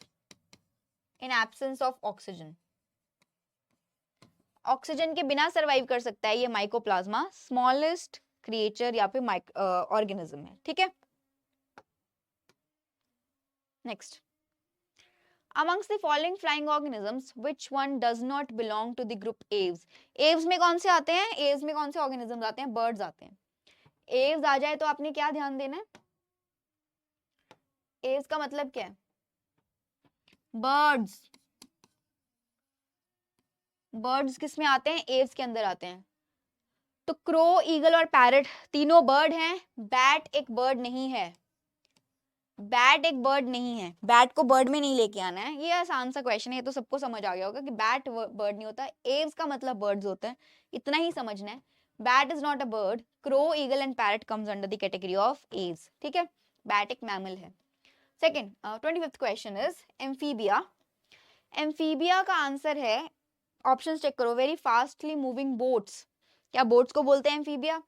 in absence of oxygen. Oxygen के बिना सरवाइव कर सकता है ये माइकोप्लाज्मा। स्मॉलेस्ट क्रिएचर या फिर ऑर्गेनिज्म है। ठीक है, next, amongst the following flying organisms which one does not belong to the group aves? aves में कौन से आते हैं? aves में कौन से organisms आते हैं? birds आते हैं। aves आ जाए तो आपने क्या ध्यान देना है? aves का मतलब क्या है? birds। birds किस में आते हैं? aves के अंदर आते हैं। तो क्रो, ईगल और पैरट तीनों बर्ड हैं। बैट एक बर्ड नहीं है, बैट एक बर्ड नहीं है, बैट को बर्ड में नहीं लेके आना है। ये आसान सा क्वेश्चन है, ये तो सबको समझ आ गया होगा कि बैट बर्ड नहीं होता, एव्स का मतलब बर्ड्स होते हैं, इतना ही समझना है। Bat is not a bird. Crow, eagle and parrot comes under the category of Aves. ठीक है, बैट एक मैमल है। Second, 25th question is amphibia. Amphibia का आंसर है, ऑप्शंस चेक करो, वेरी फास्टली मूविंग बोट्स। क्या बोट्स को बोलते हैं amphibia?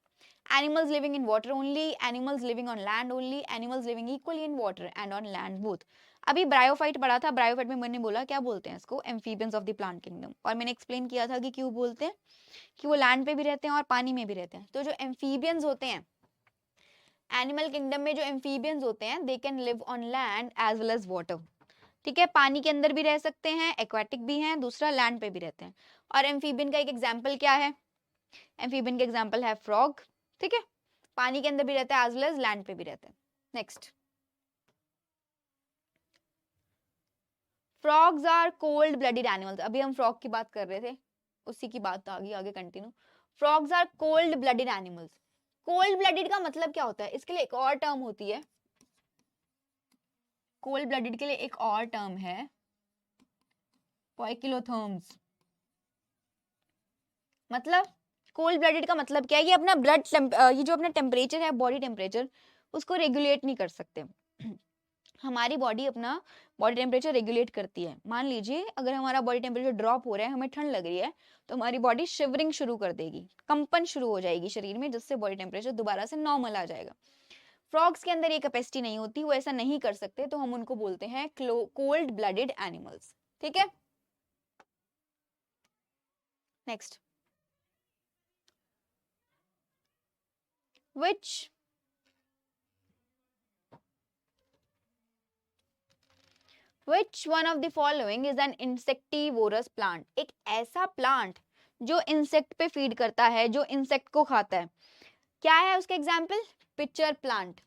Animals living in water only, animals living on land only, animals living equally in water and on land both. अभी bryophyte पढ़ा था, ब्रायोफाइट में मैंने बोला क्या बोलते हैं इसको? Amphibians of the plant kingdom. और मैंने एक्सप्लेन किया था कि क्यों बोलते हैं, कि वो लैंड पे भी रहते हैं और पानी में भी रहते हैं। तो जो एम्फीबियंस होते हैं एनिमल किंगडम में, जो एम्फीबियंस होते हैं, they can live on land as well as water. ठीक है, पानी के अंदर भी रह सकते हैं, एक्वाटिक भी हैं, दूसरा लैंड पे भी रहते हैं। और एम्फीबियन का एक एग्जाम्पल क्या है? एम्फीबियन का एग्जाम्पल है फ्रॉग। ठीक है, पानी के अंदर भी रहता है एज वेल एज लैंड पे भी रहता है। Next, frogs are cold blooded animals. अभी हम फ्रॉग की बात कर रहे थे, उसी की बात आ गई आगे continue. Frogs are cold blooded animals. Cold blooded का मतलब क्या होता है? इसके लिए एक और टर्म होती है, कोल्ड ब्लडेड के लिए एक और टर्म है, पोइकिलोथर्म्स। मतलब कोल्ड ब्लडेड का मतलब क्या है? ये अपना ब्लड ये जो अपना टेम्परेचर है, बॉडी टेम्परेचर, उसको रेगुलेट नहीं कर सकते। हमारी बॉडी अपना बॉडी टेम्परेचर रेगुलेट करती है। मान लीजिए अगर हमारा बॉडी टेम्परेचर ड्रॉप हो रहा है, हमें ठंड लग रही है, तो हमारी बॉडी शिवरिंग शुरू कर देगी, कंपन शुरू हो जाएगी शरीर में, जिससे बॉडी टेम्परेचर दोबारा से नॉर्मल आ जाएगा। फ्रॉग्स के अंदर ये कैपेसिटी नहीं होती, वो ऐसा नहीं कर सकते, तो हम उनको बोलते हैं कोल्ड ब्लडेड एनिमल्स। ठीक है, next, Which one of the following is an insectivorous plant? एक ऐसा प्लांट जो इंसेक्ट पे फीड करता है, जो इंसेक्ट को खाता है। क्या है उसका example? Pitcher plant.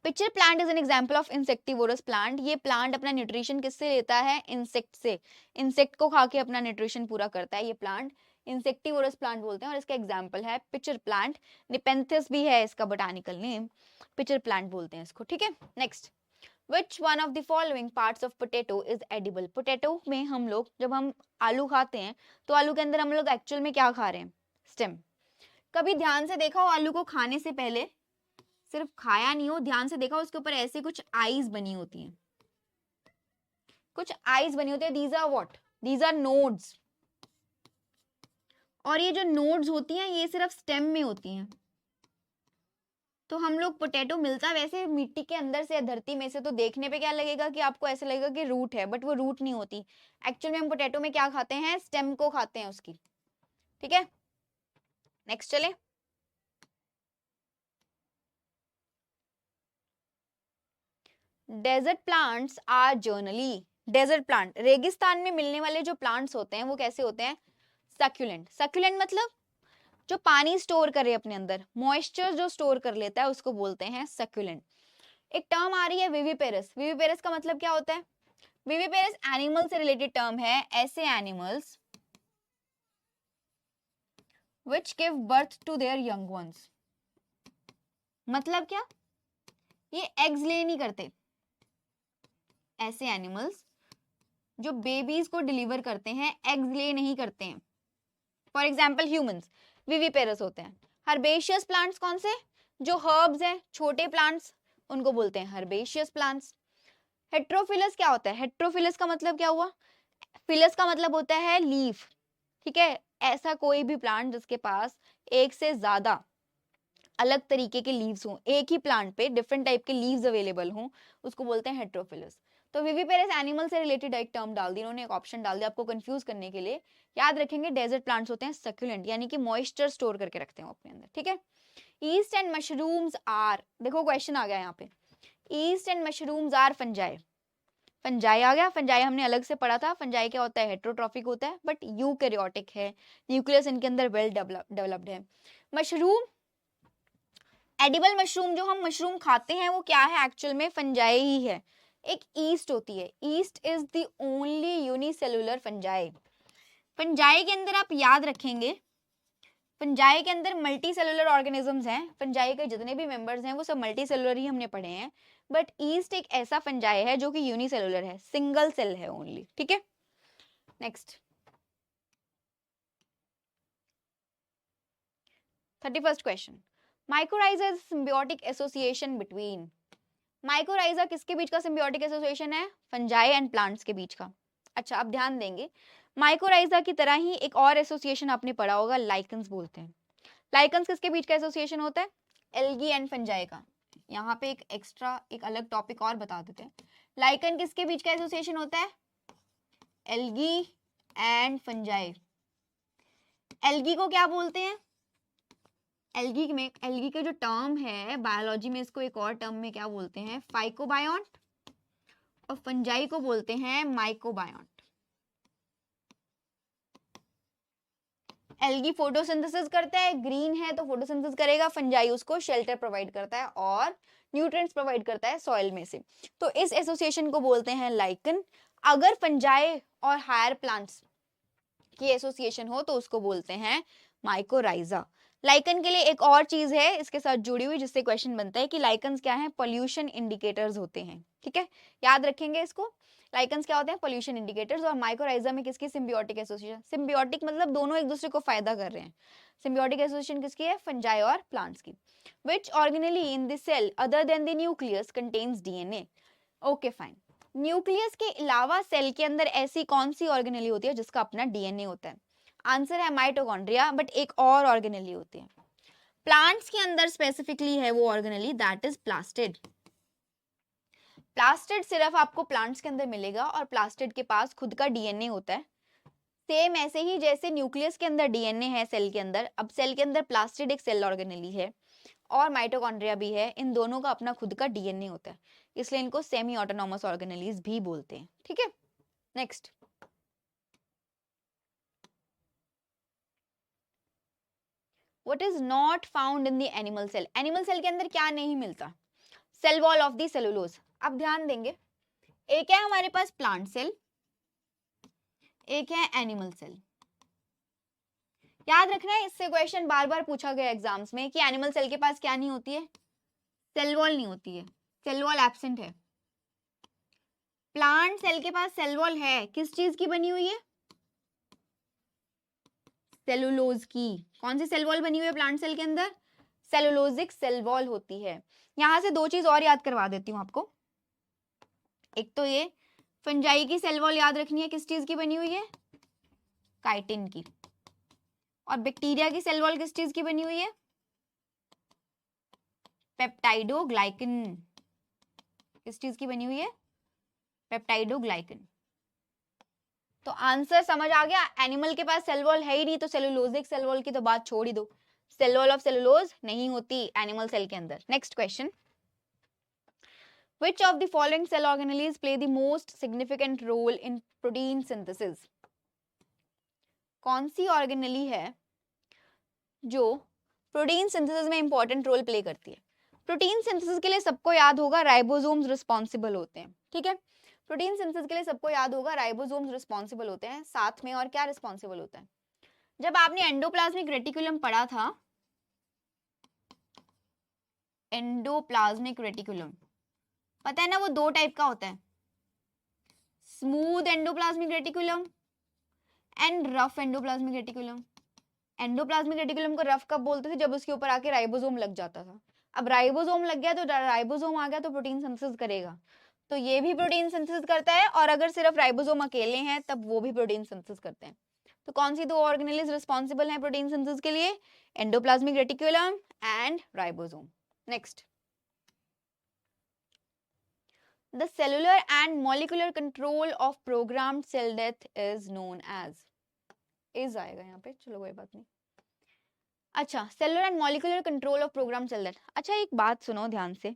Pitcher plant is an example of insectivorous plant. ये प्लांट अपना न्यूट्रिशन किससे लेता है? इंसेक्ट से। इंसेक्ट को खा के अपना न्यूट्रिशन पूरा करता है। ये प्लांट इंसेक्टिवोरस प्लांट बोलते हैं और इसका एग्जाम्पल है पिचर प्लांट। निपेंथिस भी है इसका बोटानिकल नेम, पिचर प्लांट बोलते हैं इसको। ठीक है, next, Which one of the following parts of potato is edible? Potato में हम लोग जब हम आलू खाते हैं, तो आलू के अंदर हम लोग एक्चुअल में क्या खा रहे हैं? स्टेम। कभी ध्यान से देखा हो आलू को खाने से पहले, सिर्फ खाया नहीं हो, ध्यान से देखा हो, उसके ऊपर ऐसे कुछ आईज बनी होती हैं, कुछ आईज बनी होती है। These are what? These are nodes. और ये जो नोड्स होती हैं ये सिर्फ स्टेम में होती हैं। तो हम लोग पोटैटो मिलता वैसे मिट्टी के अंदर से, धरती में से, तो देखने पे क्या लगेगा कि आपको ऐसे लगेगा कि रूट है, बट वो रूट नहीं होती। एक्चुअल में हम पोटैटो में क्या खाते हैं? स्टेम को खाते हैं उसकी। ठीक है, नेक्स्ट चले। Desert plants are generally, desert plant रेगिस्तान में मिलने वाले जो प्लांट्स होते हैं वो कैसे होते हैं? सक्यूलेंट। सक्यूलेंट मतलब जो पानी स्टोर करे अपने अंदर, मॉइस्चर जो स्टोर कर लेता है उसको बोलते हैं सक्यूलेंट। एक टर्म आ रही है विविपेरस। विविपेरस का मतलब क्या होता है? विविपेरस एनिमल से रिलेटेड टर्म है, ऐसे animals which give birth to their young ones। मतलब क्या? ये एग्स ले नहीं करते, ऐसे एनिमल्स जो बेबीज को डिलीवर करते हैं एग्स ले नहीं करते हैं। फॉर एग्जाम्पल ह्यूमंस विविपेरस होते हैं। हर्बेशियस प्लांट्स कौन से? जो हर्ब्स हैं, छोटे प्लांट्स, उनको बोलते हैं हर्बेशियस प्लांट्स। हेट्रोफिलस क्या होता है? हेट्रोफिलस का मतलब क्या हुआ? फिलस का मतलब होता है लीफ, ठीक है? ऐसा कोई भी प्लांट जिसके पास एक से ज्यादा अलग तरीके के लीव्स हों, एक ही प्लांट पे डिफरेंट टाइप के लीव्स अवेलेबल हों, उसको बोलते हैं हेट्रोफिलस। तो विविपेरस एनिमल से रिलेटेड एक टर्म डाल दी इन्होंने, एक ऑप्शन डाल दिया आपको कंफ्यूज करने के लिए। याद रखेंगे डेजर्ट प्लांट्स होते हैं सक्यूलेंट, यानी कि मॉइस्चर स्टोर करके रखते हैं अपने अंदर, ठीक है? ईस्ट एंड मशरूम्स आर, देखो क्वेश्चन आ गया यहाँ पे, yeast and mushrooms are fungi. Fungi आ गया, फंजाई हमने अलग से पढ़ा था। फंजाई क्या होता है? हेट्रोट्रॉफिक होता है बट यूकैरियोटिक है, न्यूक्लियस इनके अंदर वेल डेवलप्ड है। मशरूम, एडिबल मशरूम जो हम मशरूम खाते हैं वो क्या है? एक्चुअल में फंजाई ही है। एक ईस्ट होती है, east is the only unicellular fungi. Fungi के अंदर आप याद रखेंगे, फंजाई के अंदर मल्टी सेलुलर ऑर्गेनिजम्स हैं। फंजाई के जितने भी मेंबर्स हैं वो सब मल्टी सेलुलर ही हमने पढ़े हैं, बट ईस्ट एक ऐसा फंजाई है जो कि यूनिसेलुलर है, सिंगल सेल है ओनली, ठीक है? Next 31st question, mycorrhiza is symbiotic association between. Mycorrhiza किसके बीच का सिम्बियोटिक एसोसिएशन है? फंजाई एंड प्लांट्स के बीच का। अच्छा, आप ध्यान देंगे, माइकोराइजा की तरह ही एक और एसोसिएशन आपने पढ़ा होगा, लाइकन्स बोलते हैं। लाइकन्स किसके बीच का एसोसिएशन होता है? एल्गी एंड फंजाई का। यहाँ पे एक एक्स्ट्रा एक अलग टॉपिक और बता देते हैं, लाइकन किसके बीच का एसोसिएशन होता है? Algae and fungi. एल्गी को क्या बोलते हैं? एल्गी में, एल्गी का जो टर्म है बायोलॉजी में, इसको एक और टर्म में क्या बोलते हैं? फाइकोबायोंट। और फंजाई को बोलते हैं माइकोबायोंट। एल्गी फोटोसिंथेसिस करता है, ग्रीन है तो फोटोसिंथेसिस करेगा, फंजाई उसको शेल्टर प्रोवाइड करता है और न्यूट्रिएंट्स प्रोवाइड करता है सॉइल में से। तो इस एसोसिएशन को बोलते हैं लाइकन। अगर फंजाई और हायर प्लांट्स की एसोसिएशन हो तो उसको बोलते हैं माइकोराइजा। लाइकन के लिए एक और चीज है इसके साथ जुड़ी हुई जिससे क्वेश्चन बनता है कि लाइकन्स क्या है? पोल्यूशन इंडिकेटर्स होते हैं, ठीक है? याद रखेंगे इसको, लाइकन्स क्या होते हैं? Pollution indicators. और माइकोराइजा में किसकी सिम्बियोटिक एसोसिएशन? सिम्बियोटिक मतलब दोनों एक दूसरे को फायदा कर रहे हैं। सिम्बियोटिक एसोसिएशन किसकी है? फंजाई और प्लांट्स की। Which organelle in the cell other than the nucleus contains DNA. Okay fine, nucleus के अलावा सेल के अंदर ऐसी कौन सी ऑर्गेनेली होती है जिसका अपना डीएनए होता है? आंसर है माइटोकॉन्ड्रिया, बट एक और ऑर्गेनेली होती है प्लांट्स के अंदर स्पेसिफिकली है वो organelle, that is plastid. Plastid सिर्फ आपको प्लांट्स के अंदर मिलेगा और प्लास्टिड के पास खुद का डीएनए होता है। सेम ऐसे ही जैसे न्यूक्लियस के अंदर डीएनए है सेल के अंदर, अब सेल के अंदर प्लास्टिड एक सेल ऑर्गेनेली है और माइटोकॉन्ड्रिया भी है, इन दोनों का अपना खुद का डीएनए होता है, इसलिए इनको सेमी ऑटोनॉमस ऑर्गेनेलीज भी बोलते हैं, ठीक है? Next, what is not found in the animal cell. Animal cell के अंदर क्या नहीं मिलता? Cell wall of the cellulose. अब ध्यान देंगे, एक है हमारे पास प्लांट सेल, एक है एनिमल सेल। याद रखना है, इससे क्वेश्चन बार बार पूछा गया एग्जाम्स में कि एनिमल सेल के पास क्या नहीं होती है? सेल वॉल नहीं होती है, सेल वॉल एब्सेंट है। प्लांट सेल के पास सेल वॉल है, किस चीज की बनी हुई है? सेलुलोज की। कौन सी सेल वॉल बनी हुई है प्लांट सेल के अंदर? सेलुलोजिक सेल वॉल होती है। यहां से दो चीज और याद करवा देती हूँ आपको, एक तो ये फंजाई की सेल वॉल याद रखनी है, किस चीज की बनी हुई है? काइटिन की। और बैक्टीरिया की सेल वॉल किस चीज की बनी हुई है? पेप्टाइडोग्लाइकन। किस चीज की बनी हुई है? पेप्टाइडोग्लाइकन। तो आंसर समझ आ गया, एनिमल के पास सेल वॉल है ही नहीं तो सेलुलोजिक सेल वॉल की तो बात छोड़ ही दो, सेल वॉल ऑफ सेलुलोज नहीं होती एनिमल सेल के अंदर। Next question, Which of the following cell organelles play the most significant role in protein synthesis? कौन सी ऑर्गेनेली है जो प्रोटीन सिंथेसिस में इंपॉर्टेंट रोल प्ले करती है? प्रोटीन सिंथेसिस के लिए सबको याद होगा राइबोसोम्स रिस्पॉन्सिबल होते हैं, ठीक है। प्रोटीन सिंथेसिस के लिए सबको याद होगा राइबोसोम्स रिस्पॉन्सिबल होते हैं, साथ में और क्या रिस्पॉन्सिबल होता है? जब आपने एंडोप्लाज्मिक रेटिकुलम पढ़ा था, एंडोप्लाज्मिक रेटिकुलम पता है ना, वो दो टाइप का होता है, smooth endoplasmic reticulum and rough endoplasmic reticulum. Endoplasmic reticulum को रफ कब बोलते थे? जब उसके ऊपर आके राइबोसोम लग जाता था। अब राइबोसोम लग गया तो राइबोसोम आ गया तो प्रोटीन सिंथेसिस करेगा, तो ये भी प्रोटीन सिंथेसिस करता है, और अगर सिर्फ राइबोसोम अकेले हैं तब वो भी प्रोटीन सिंथेसिस करते हैं। तो कौन सी दो ऑर्गेनेल्स रिस्पॉन्सिबल हैं प्रोटीन सिंथेसिस के लिए? Endoplasmic reticulum and ribosome. Next, the cellular and molecular control of programmed cell death is known as, is आएगा यहाँ पे, चलो कोई बात नहीं। अच्छा, cellular and molecular control of program cell death. अच्छा, एक बात सुनो ध्यान से,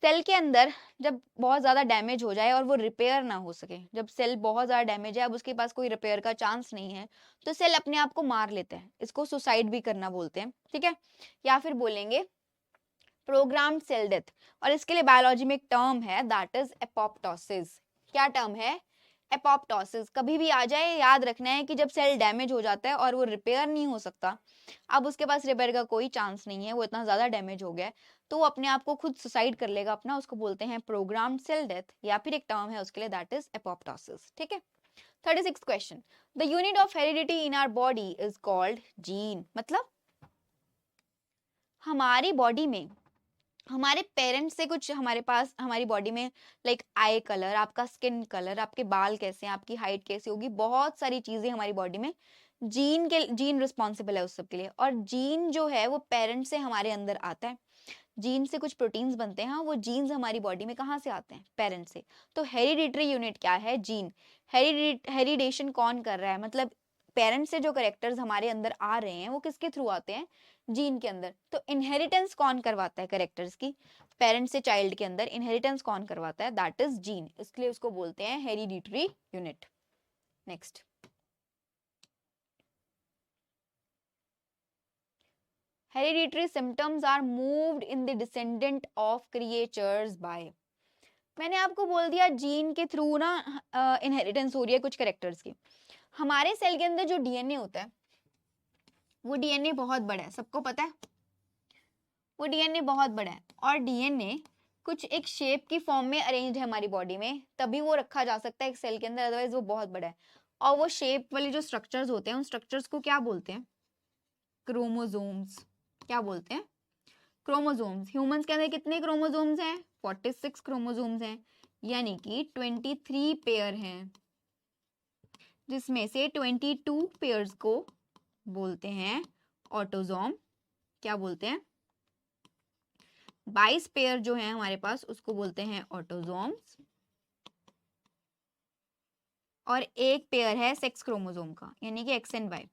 सेल के अंदर जब बहुत ज्यादा डैमेज हो जाए और वो रिपेयर ना हो सके, जब सेल बहुत ज्यादा डैमेज है, अब उसके पास कोई रिपेयर का चांस नहीं है, तो सेल अपने आप को मार लेता है। इसको सुसाइड भी करना बोलते हैं, ठीक है, या फिर बोलेंगे प्रोग्राम्ड सेल डेथ। और इसके लिए बायोलॉजी में एक टर्म है, दैट इज एपोप्टोसिस। क्या टर्म है? एपोप्टोसिस। कभी भी आ जाए, याद रखना है कि जब सेल डैमेज हो जाता है और वो रिपेयर नहीं हो सकता, अब उसके पास रिपेयर का कोई चांस नहीं है, वो इतना ज्यादा डैमेज हो गया है, तो वो अपने आप को खुद सुसाइड कर लेगा अपना, उसको बोलते हैं प्रोग्राम्ड सेल डेथ, या फिर एक टर्म है उसके लिए, दैट इज एपोप्टोसिस, ठीक है। 36 question, the unit of heredity in our body is called gene. मतलब हमारी बॉडी में हमारे पेरेंट्स से कुछ हमारे पास हमारी बॉडी में लाइक आई कलर, आपका स्किन कलर, आपके बाल कैसे हैं, आपकी हाइट कैसी होगी, बहुत सारी चीजें हमारी बॉडी में जीन रिस्पॉन्सिबल है उस सब के लिए। और जीन जो है वो पेरेंट्स से हमारे अंदर आता है, जीन से कुछ प्रोटीन्स बनते हैं, वो जीन्स हमारी बॉडी में कहाँ से आते हैं? पेरेंट्स से। तो हेरिडिटरी यूनिट क्या है? जीन। हेरिडेशन कौन कर रहा है? मतलब पेरेंट्स से जो करेक्टर्स हमारे अंदर आ रहे हैं वो किसके थ्रू आते हैं? जीन के अंदर। तो इनहेरिटेंस कौन करवाता है करेक्टर्स की? पेरेंट्स से चाइल्ड के अंदर इनहेरिटेंस कौन करवाता है? दैट इज जीन, इसलिए उसको बोलते हैं hereditary unit. Next, hereditary symptoms are moved in the descendant of creatures by. मैंने आपको बोल दिया जीन के थ्रू ना इनहेरिटेंस हो रही है कुछ कैरेक्टर्स की। हमारे सेल के अंदर जो डीएनए होता है वो डीएनए बहुत बड़ा है, सबको पता है वो डीएनए बहुत बड़ा है, और डीएनए कुछ एक शेप की फॉर्म में अरेंज है हमारी बॉडी में, तभी वो रखा जा सकता है एक सेल के अंदर, अदरवाइज वो बहुत बड़ा है। और वो शेप वाले जो स्ट्रक्चर्स होते हैं उन स्ट्रक्चर्स को क्या बोलते हैं? क्रोमोसोम्स। क्या बोलते हैं? क्रोमोसोम्स। ह्यूमंस के अंदर कितने क्रोमोसोम्स हैं? 46 क्रोमोसोम्स हैं, यानी कि 23 पेयर हैं, जिसमें से 22 पेयर्स को बोलते हैं ऑटोसोम। क्या बोलते हैं? 22 पेयर जो है हमारे पास उसको बोलते हैं ऑटोसोम्स, और एक पेयर है सेक्स क्रोमोसोम का, यानी कि एक्स एंड वाई।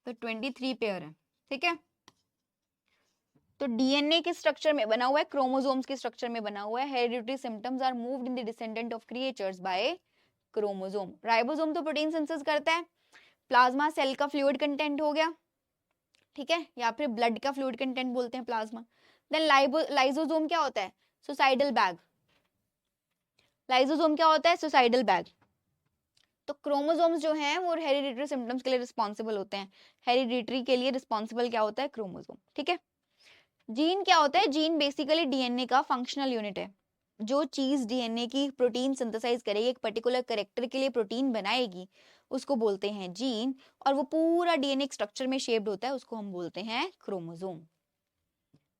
तो 23 पेयर है, ठीक है। तो डीएनए के स्ट्रक्चर में बना हुआ है, क्रोमोसोम्स के स्ट्रक्चर में बना हुआ है। Hereditary symptoms are moved in the descendant of creatures by chromosome. Ribosome तो प्रोटीन सिंथेसिस करता है। प्लाज्मा सेल का फ्लूइड कंटेंट हो गया, ठीक है, या फिर ब्लड का फ्लूइड कंटेंट बोलते हैं प्लाज्मा। देन लाइसोसोम क्या होता है? Suicidal bag. लाइसोसोम क्या होता है? Suicidal bag. तो क्रोमोसोम्स जो हैं वो हेरिडिटरी सिम्टम्स के लिए रिस्पॉन्सिबल होते हैं। हेरिडिटरी के लिए रिस्पॉन्सिबल क्या होता है? क्रोमोसोम, ठीक है। जीन क्या होता है? जीन बेसिकली डीएनए का फंक्शनल यूनिट है। जो चीज डीएनए की प्रोटीन सिंथेसाइज करेगी, एक पर्टिकुलर कैरेक्टर के लिए प्रोटीन बनाएगी, उसको बोलते हैं जीन, और वो पूरा डीएनए स्ट्रक्चर में शेप्ड होता है, उसको हम बोलते हैं chromosome.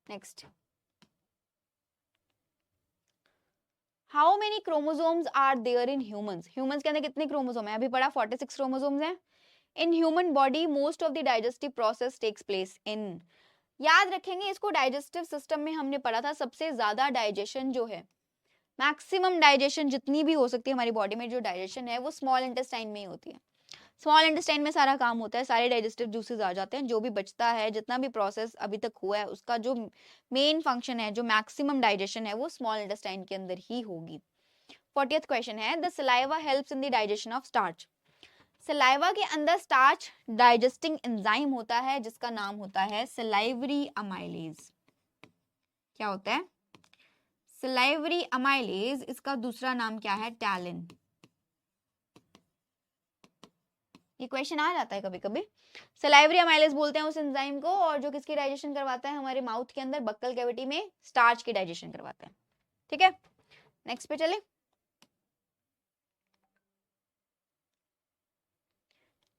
Next, how many chromosomes are there in humans? Humans के अंदर कितने क्रोमोसोम है? अभी पढ़ा 46 क्रोमोसोम्स हैं। In human body most of the digestive process takes place in. याद रखेंगे इसको, डाइजेस्टिव सिस्टम में हमने पढ़ा था सबसे ज्यादा डाइजेशन जो है, मैक्सिमम डाइजेशन जितनी भी हो सकती है हमारी बॉडी में, जो डाइजेशन है वो स्मॉल इंटेस्टाइन में ही होती है। स्मॉल इंटेस्टाइन में सारा काम होता है, सारे डाइजेस्टिव जूसेस आ जाते हैं, जो भी बचता है, जितना भी प्रोसेस अभी तक हुआ है, उसका जो मेन फंक्शन है, जो मैक्सिमम डाइजेशन है, वो स्मॉल इंटेस्टाइन के अंदर ही होगी। 40th क्वेश्चन है, the saliva helps in the digestion of starch. Saliva के अंदर स्टार्च डाइजेस्टिंग एंजाइम होता है जिसका नाम होता है सलाइवरी अमाइलेज। क्या होता है? सलाइवरी अमाइलेज, इसका दूसरा नाम क्या है? टैलिन। ये क्वेश्चन आ जाता है कभी कभी। सलाइवरी अमाइलेज बोलते हैं उस एंजाइम को, और जो किसकी डाइजेशन करवाता है? हमारे माउथ के अंदर बक्कल कैविटी में स्टार्च की डाइजेशन करवाता है। ठीक है, नेक्स्ट पे चले।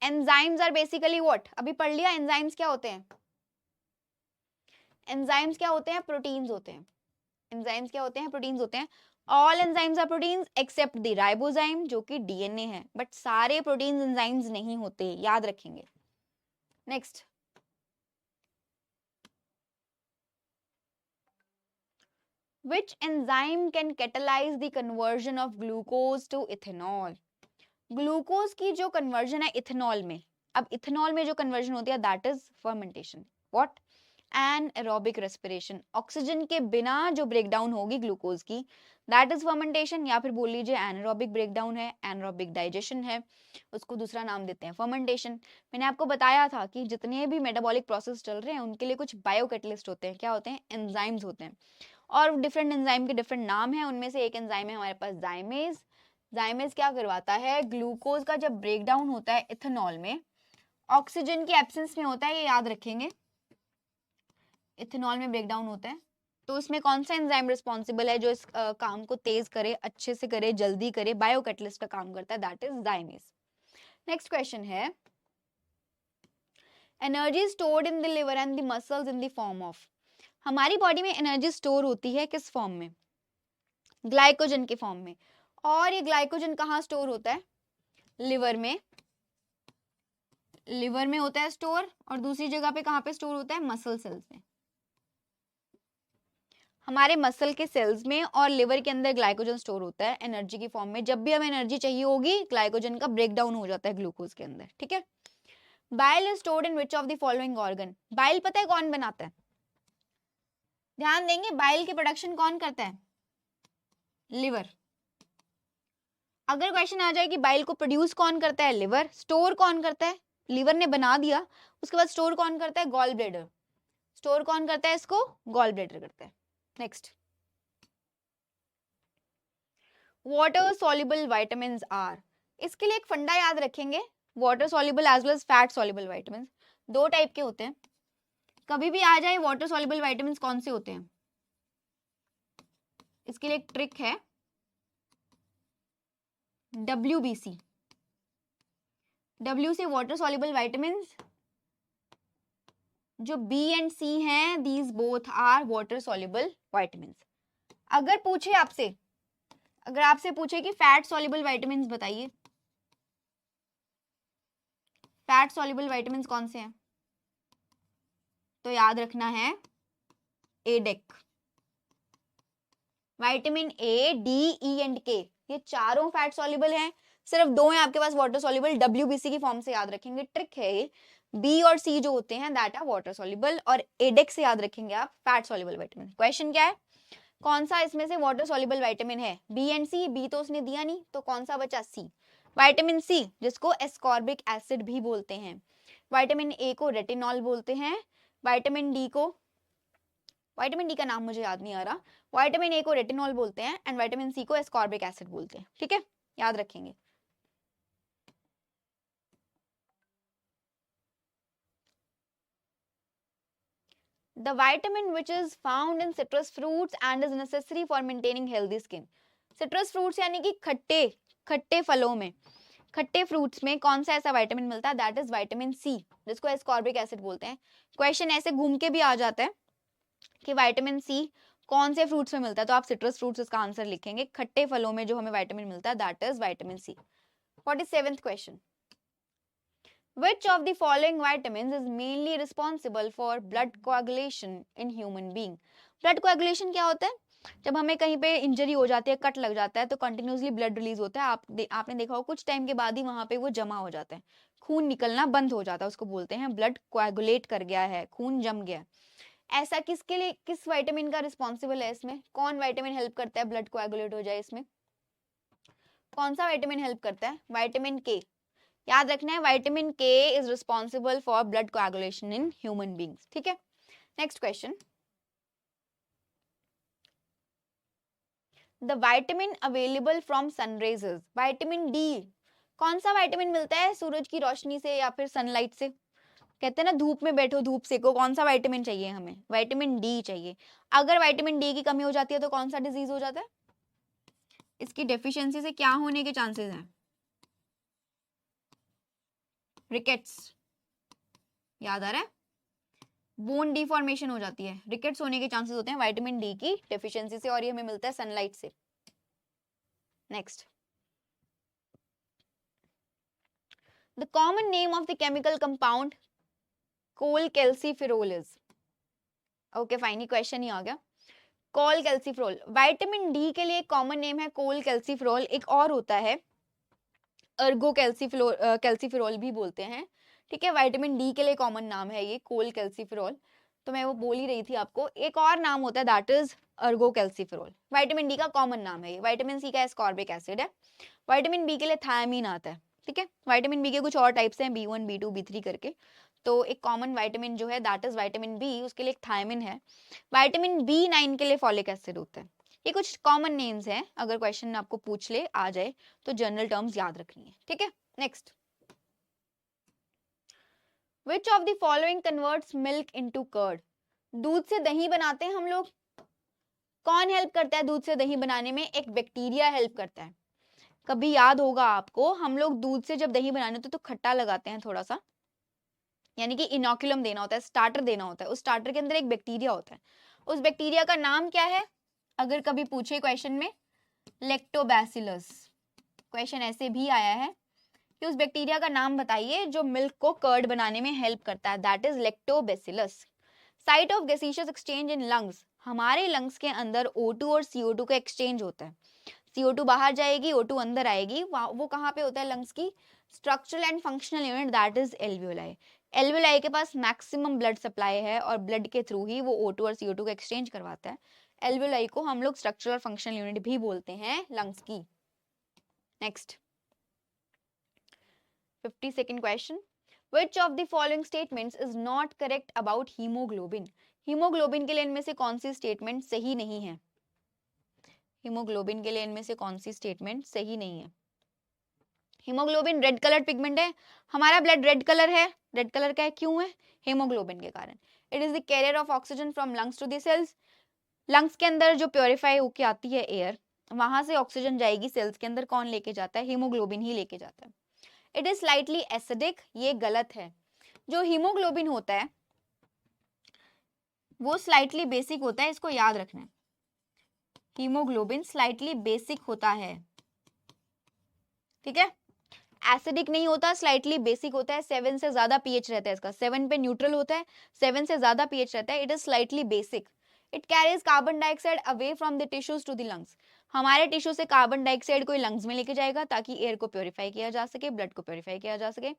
Enzymes are basically what? अभी पढ़ लिया एंजाइम्स क्या होते हैं। एंजाइम्स क्या होते हैं? प्रोटीन्स होते हैं। एंजाइम्स क्या होते हैं? प्रोटीन्स होते हैं। All enzymes are proteins except the ribozyme जो कि डीएनए है, बट सारे प्रोटीन्स एंजाइम्स नहीं होते, याद रखेंगे। Next, which enzyme can catalyze the conversion of glucose to ethanol? Glucose की जो कन्वर्जन है इथेनॉल में, अब इथेनॉल में जो कन्वर्जन होती है that is fermentation. What? Anaerobic respiration. Oxygen के बिना जो ब्रेकडाउन होगी ग्लूकोज की, दैट इज फर्मेंटेशन, या फिर बोल लीजिए एनारोबिक ब्रेकडाउन है, एनारोबिक डाइजेशन है, उसको दूसरा नाम देते हैं फर्मेंटेशन। मैंने आपको बताया था कि जितने भी मेटाबॉलिक प्रोसेस चल रहे हैं उनके लिए कुछ बायोकैटलिस्ट होते हैं। क्या होते हैं? एंजाइम्स होते हैं, और डिफरेंट एंजाइम के डिफरेंट नाम हैं। उनमें से एक एंजाइम है हमारे पास जाइमेज। जाइमेज क्या करवाता है? ग्लूकोज का जब ब्रेकडाउन होता है इथेनॉल में, ऑक्सीजन के एब्सेंस में होता है, ये याद रखेंगे, इथेनॉल में ब्रेकडाउन होता है, तो उसमें कौन सा एंजाइम रिस्पॉन्सिबल है जो इस काम को तेज करे, अच्छे से करे, जल्दी करे, बायोकैटलिस्ट का काम करता है, that is zymase. Next question है, energy stored in the liver and the muscles in the form of. हमारी बॉडी में एनर्जी स्टोर होती है किस फॉर्म में? ग्लाइकोजन के फॉर्म में। और ये ग्लाइकोजन कहाँ स्टोर होता है? लिवर में। लिवर में होता है स्टोर, और दूसरी जगह पे कहाँ पे स्टोर होता है? मसल सेल्स में। हमारे मसल के सेल्स में और लिवर के अंदर ग्लाइकोजन स्टोर होता है एनर्जी की फॉर्म में। जब भी हमें एनर्जी चाहिए होगी, ग्लाइकोजन का ब्रेकडाउन हो जाता है ग्लूकोज के अंदर। ठीक है, bile is stored in which of the following organ. Bile पता है कौन बनाता है? ध्यान देंगे, बाइल की प्रोडक्शन कौन करता है? लिवर। अगर क्वेश्चन आ जाए कि बाइल को प्रोड्यूस कौन करता है? लिवर। स्टोर कौन करता है? लिवर ने बना दिया, उसके बाद स्टोर कौन करता है? Gall bladder. स्टोर कौन करता है इसको? गॉल ब्लैडर करता है। Next, water soluble vitamins are. इसके लिए एक फंडा याद रखेंगे, water soluble as well as fat soluble vitamins दो टाइप के होते हैं। कभी भी आ जाए वाटर सॉल्युबल विटामिन्स कौन से होते हैं, इसके लिए एक ट्रिक है, WBC। W से वाटर सॉल्युबल विटामिन्स, जो B एंड C हैं, these both are water soluble vitamins. अगर पूछे आपसे, अगर आपसे पूछे कि फैट सॉल्युबल विटामिन्स बताइए, फैट सॉल्युबल विटामिन्स कौन से हैं, तो याद रखना है ADEK. Vitamin A, D, E and K, ये चारों फैट सॉल्युबल हैं, सिर्फ दो हैं आपके पास वाटर सॉल्युबल, WBC की फॉर्म से याद रखेंगे। ट्रिक है ये, B और C जो होते हैं दैट आर वाटर सॉल्युबल, और एडेक से याद रखेंगे आप फैट सॉल्युबल विटामिन। क्वेश्चन क्या है, कौन सा इसमें से वाटर सॉल्युबल विटामिन है? B and C। B तो उसने दिया नहीं, तो कौन सा बचा? C। विटामिन C जिसको एस्कॉर्बिक एसिड भी बोलते हैं, विटामिन A को रेटिनॉल बोलते हैं, विटामिन D को, विटामिन डी का नाम मुझे याद नहीं आ रहा, विटामिन A को रेटिनॉल बोलते हैं, एंड विटामिन C को एस्कॉर्बिक एसिड बोलते हैं। ठीक है, याद रखेंगे। The vitamin which is found in citrus fruits and is necessary for maintaining healthy skin. citrus fruits यानी कि खट्टे खट्टे फलों में, खट्टे फ्रूट्स में कौन सा ऐसा विटामिन मिलता है? दैट इज विटामिन C, जिसको एस्कॉर्बिक एसिड बोलते हैं। क्वेश्चन ऐसे घूम के भी आ जाता है कि विटामिन C कौन से फ्रूट्स में मिलता है, तो आप सिट्रस फ्रूट्स इसका आंसर लिखेंगे। खट्टे फलों में जो हमें विटामिन मिलता है that is vitamin C। 47th question, which of the following vitamins is mainly responsible for blood coagulation in human being? blood coagulation क्या होता है? जब हमें कहीं पे इंजरी हो जाती है, कट लग जाता है, तो कंटिन्यूसली ब्लड रिलीज होता है। आपने देखा हो कुछ टाइम के बाद ही वहां पे वो जमा हो जाता है। खून निकलना बंद हो जाता है, उसको बोलते हैं ब्लड कोएगुलेट कर गया है, खून जम गया है। ऐसा किसके लिए, किस विटामिन का रिस्पॉन्सिबल है इसमें, कौन विटामिन हेल्प करता है ब्लड कोएगुलेट हो जाए इसमें, कौन सा विटामिन हेल्प करता है, विटामिन के। याद रखना है vitamin K is responsible for blood coagulation in human beings. ठीक है, next question, the vitamin available from sunrays, vitamin D, कौन सा विटामिन मिलता है सूरज की रोशनी से या फिर सनलाइट से, कहते हैं ना धूप में बैठो धूप सेको, कौन सा विटामिन चाहिए हमें, विटामिन डी चाहिए। अगर विटामिन डी की कमी हो जाती है तो कौन सा डिजीज हो जाता है, इसकी डेफिशिएंसी से क्या होने के चांसेस हैं, रिकेट्स, याद आ रहा है, बोन डिफॉर्मेशन हो जाती है, रिकेट्स होने के चांसेस होते हैं विटामिन डी की डेफिशिएंसी से, और ये हमें मिलता है सनलाइट से। Next, the common name of the chemical compound cholecalciferol is, okay fine, ये क्वेश्चन ही आ गया, कोलकैल्सिफेरॉल। विटामिन डी के लिए कॉमन नेम है कोलकैल्सिफेरॉल, एक और होता है कैल्सिफेरॉल भी बोलते हैं। ठीक है, विटामिन डी के लिए कॉमन नाम है ये कोलकैल्सिफेरॉल, तो मैं वो बोल ही रही थी आपको, एक और नाम होता है दैट इज अर्गोकैल्सिफेरॉल। विटामिन डी का कॉमन नाम है ये, विटामिन सी का एस्कॉर्बिक एसिड है, विटामिन बी के लिए थायमीन आता है। ठीक है, विटामिन बी के कुछ और टाइप्स हैं, B1 B2 B3 करके, तो एक कॉमन विटामिन जो है दैट इज विटामिन बी, उसके लिए एक थायमीन है। विटामिन B9 के लिए फॉलिक एसिड होता है। ये कुछ कॉमन नेम्स हैं, अगर क्वेश्चन आपको पूछ ले आ जाए तो जनरल टर्म्स याद रखनी है। ठीक है, next, which of the following converts milk into curd, दूध से दही बनाते हैं हम लोग, कौन हेल्प करता है दूध से दही बनाने में, एक बैक्टीरिया हेल्प करता है। कभी याद होगा आपको, हम लोग दूध से जब दही बनाने होते तो खट्टा लगाते हैं थोड़ा सा, यानी कि इनोकुलम देना होता है, स्टार्टर देना होता है, उस स्टार्टर के अंदर एक बैक्टीरिया होता है, उस बैक्टीरिया का नाम क्या है, अगर कभी पूछे क्वेश्चन में, लैक्टोबैसिलस। क्वेश्चन ऐसे भी आया है कि उस बैक्टीरिया का नाम बताइए जो मिल्क को कर्ड बनाने में हेल्प करता है, that is lactobacillus. Site of gaseous exchange in lungs, हमारे लंग्स के अंदर O2 और CO2 का एक्सचेंज होता है, CO2 बाहर जाएगी, O2 अंदर आएगी, वो कहाँ पे होता है लंग्स की structural and functional unit that is alveoli. Alveoli के पास मैक्सिमम ब्लड सप्लाई है और ब्लड के थ्रू ही वो O2 और CO2 का एक्सचेंज करवाता है। एल्वियोलाई को हम लोग स्ट्रक्चरल और फंक्शनल यूनिट भी बोलते हैं लंग्स की। Next, 52nd question, which of the following statements is not correct about hemoglobin, haemoglobin के लिए इनमें से कौन सी स्टेटमेंट सही नहीं है, हीमोग्लोबिन के लिए इनमें से कौन सी स्टेटमेंट सही नहीं है। हीमोग्लोबिन रेड कलर पिगमेंट है, हमारा ब्लड रेड कलर है, रेड कलर का है क्यों है, हीमोग्लोबिन के कारण। It is the carrier of oxygen from lungs to the cells, lungs के अंदर जो प्योरीफाई होके आती है एयर, वहां से ऑक्सीजन जाएगी सेल्स के अंदर, कौन लेके जाता है, हीमोग्लोबिन ही लेके जाता है। इट इज स्लाइटली एसिडिक, ये गलत है, जो हीमोग्लोबिन होता है वो स्लाइटली बेसिक होता है, इसको याद रखना है, हीमोग्लोबिन स्लाइटली बेसिक होता है। ठीक है, एसिडिक नहीं होता, स्लाइटली बेसिक होता है, 7 से ज्यादा पीएच रहता है इसका, 7 पे न्यूट्रल होता है, 7 से ज्यादा पीएच रहता है, it is slightly basic. It carries carbon dioxide away from the tissues to the lungs, हमारे टिश्यू से कार्बन डाइऑक्साइड को लंग्स में लेके जाएगा ताकि एयर को प्योरीफाई किया जा सके, ब्लड को प्योरीफाई किया जा सके,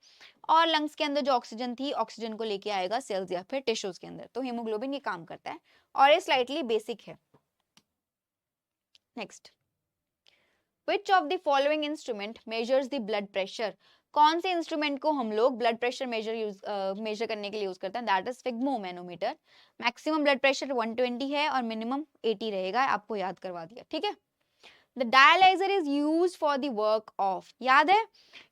और लंग्स के अंदर जो ऑक्सीजन थी ऑक्सीजन को लेके आएगा सेल्स या फिर टिश्यूज के अंदर। तो हीमोग्लोबिन ये काम करता है और ये स्लाइटली बेसिक है। Next, Which of the following instrument measures the blood pressure, कौन से इंस्ट्रूमेंट को हम लोग ब्लड प्रेशर मेजर करने के लिए यूज करते हैं, that is sphygmomanometer. Maximum blood pressure 120 है और मिनिमम 80 रहेगा, आपको याद करवा दिया। ठीक है, the dialyser is use for the work of, याद है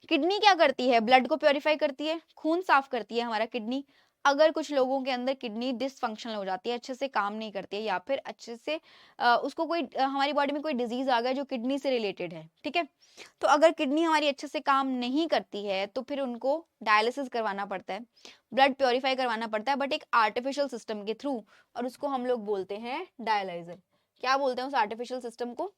किडनी क्या करती है, ब्लड को प्योरीफाई करती है, खून साफ करती है हमारा किडनी। अगर कुछ लोगों के अंदर किडनी डिसफंक्शनल हो जाती है, अच्छे से काम नहीं करती है, या फिर अच्छे से उसको कोई हमारी बॉडी में कोई डिजीज आ गया जो किडनी से रिलेटेड है, ठीक है, तो अगर किडनी हमारी अच्छे से काम नहीं करती है तो फिर उनको डायलिसिस करवाना पड़ता है, ब्लड प्योरीफाई करवाना पड़ता है, बट एक आर्टिफिशियल सिस्टम के थ्रू, और उसको हम लोग बोलते हैं डायलाइजर। क्या बोलते हैं उस आर्टिफिशियल सिस्टम को,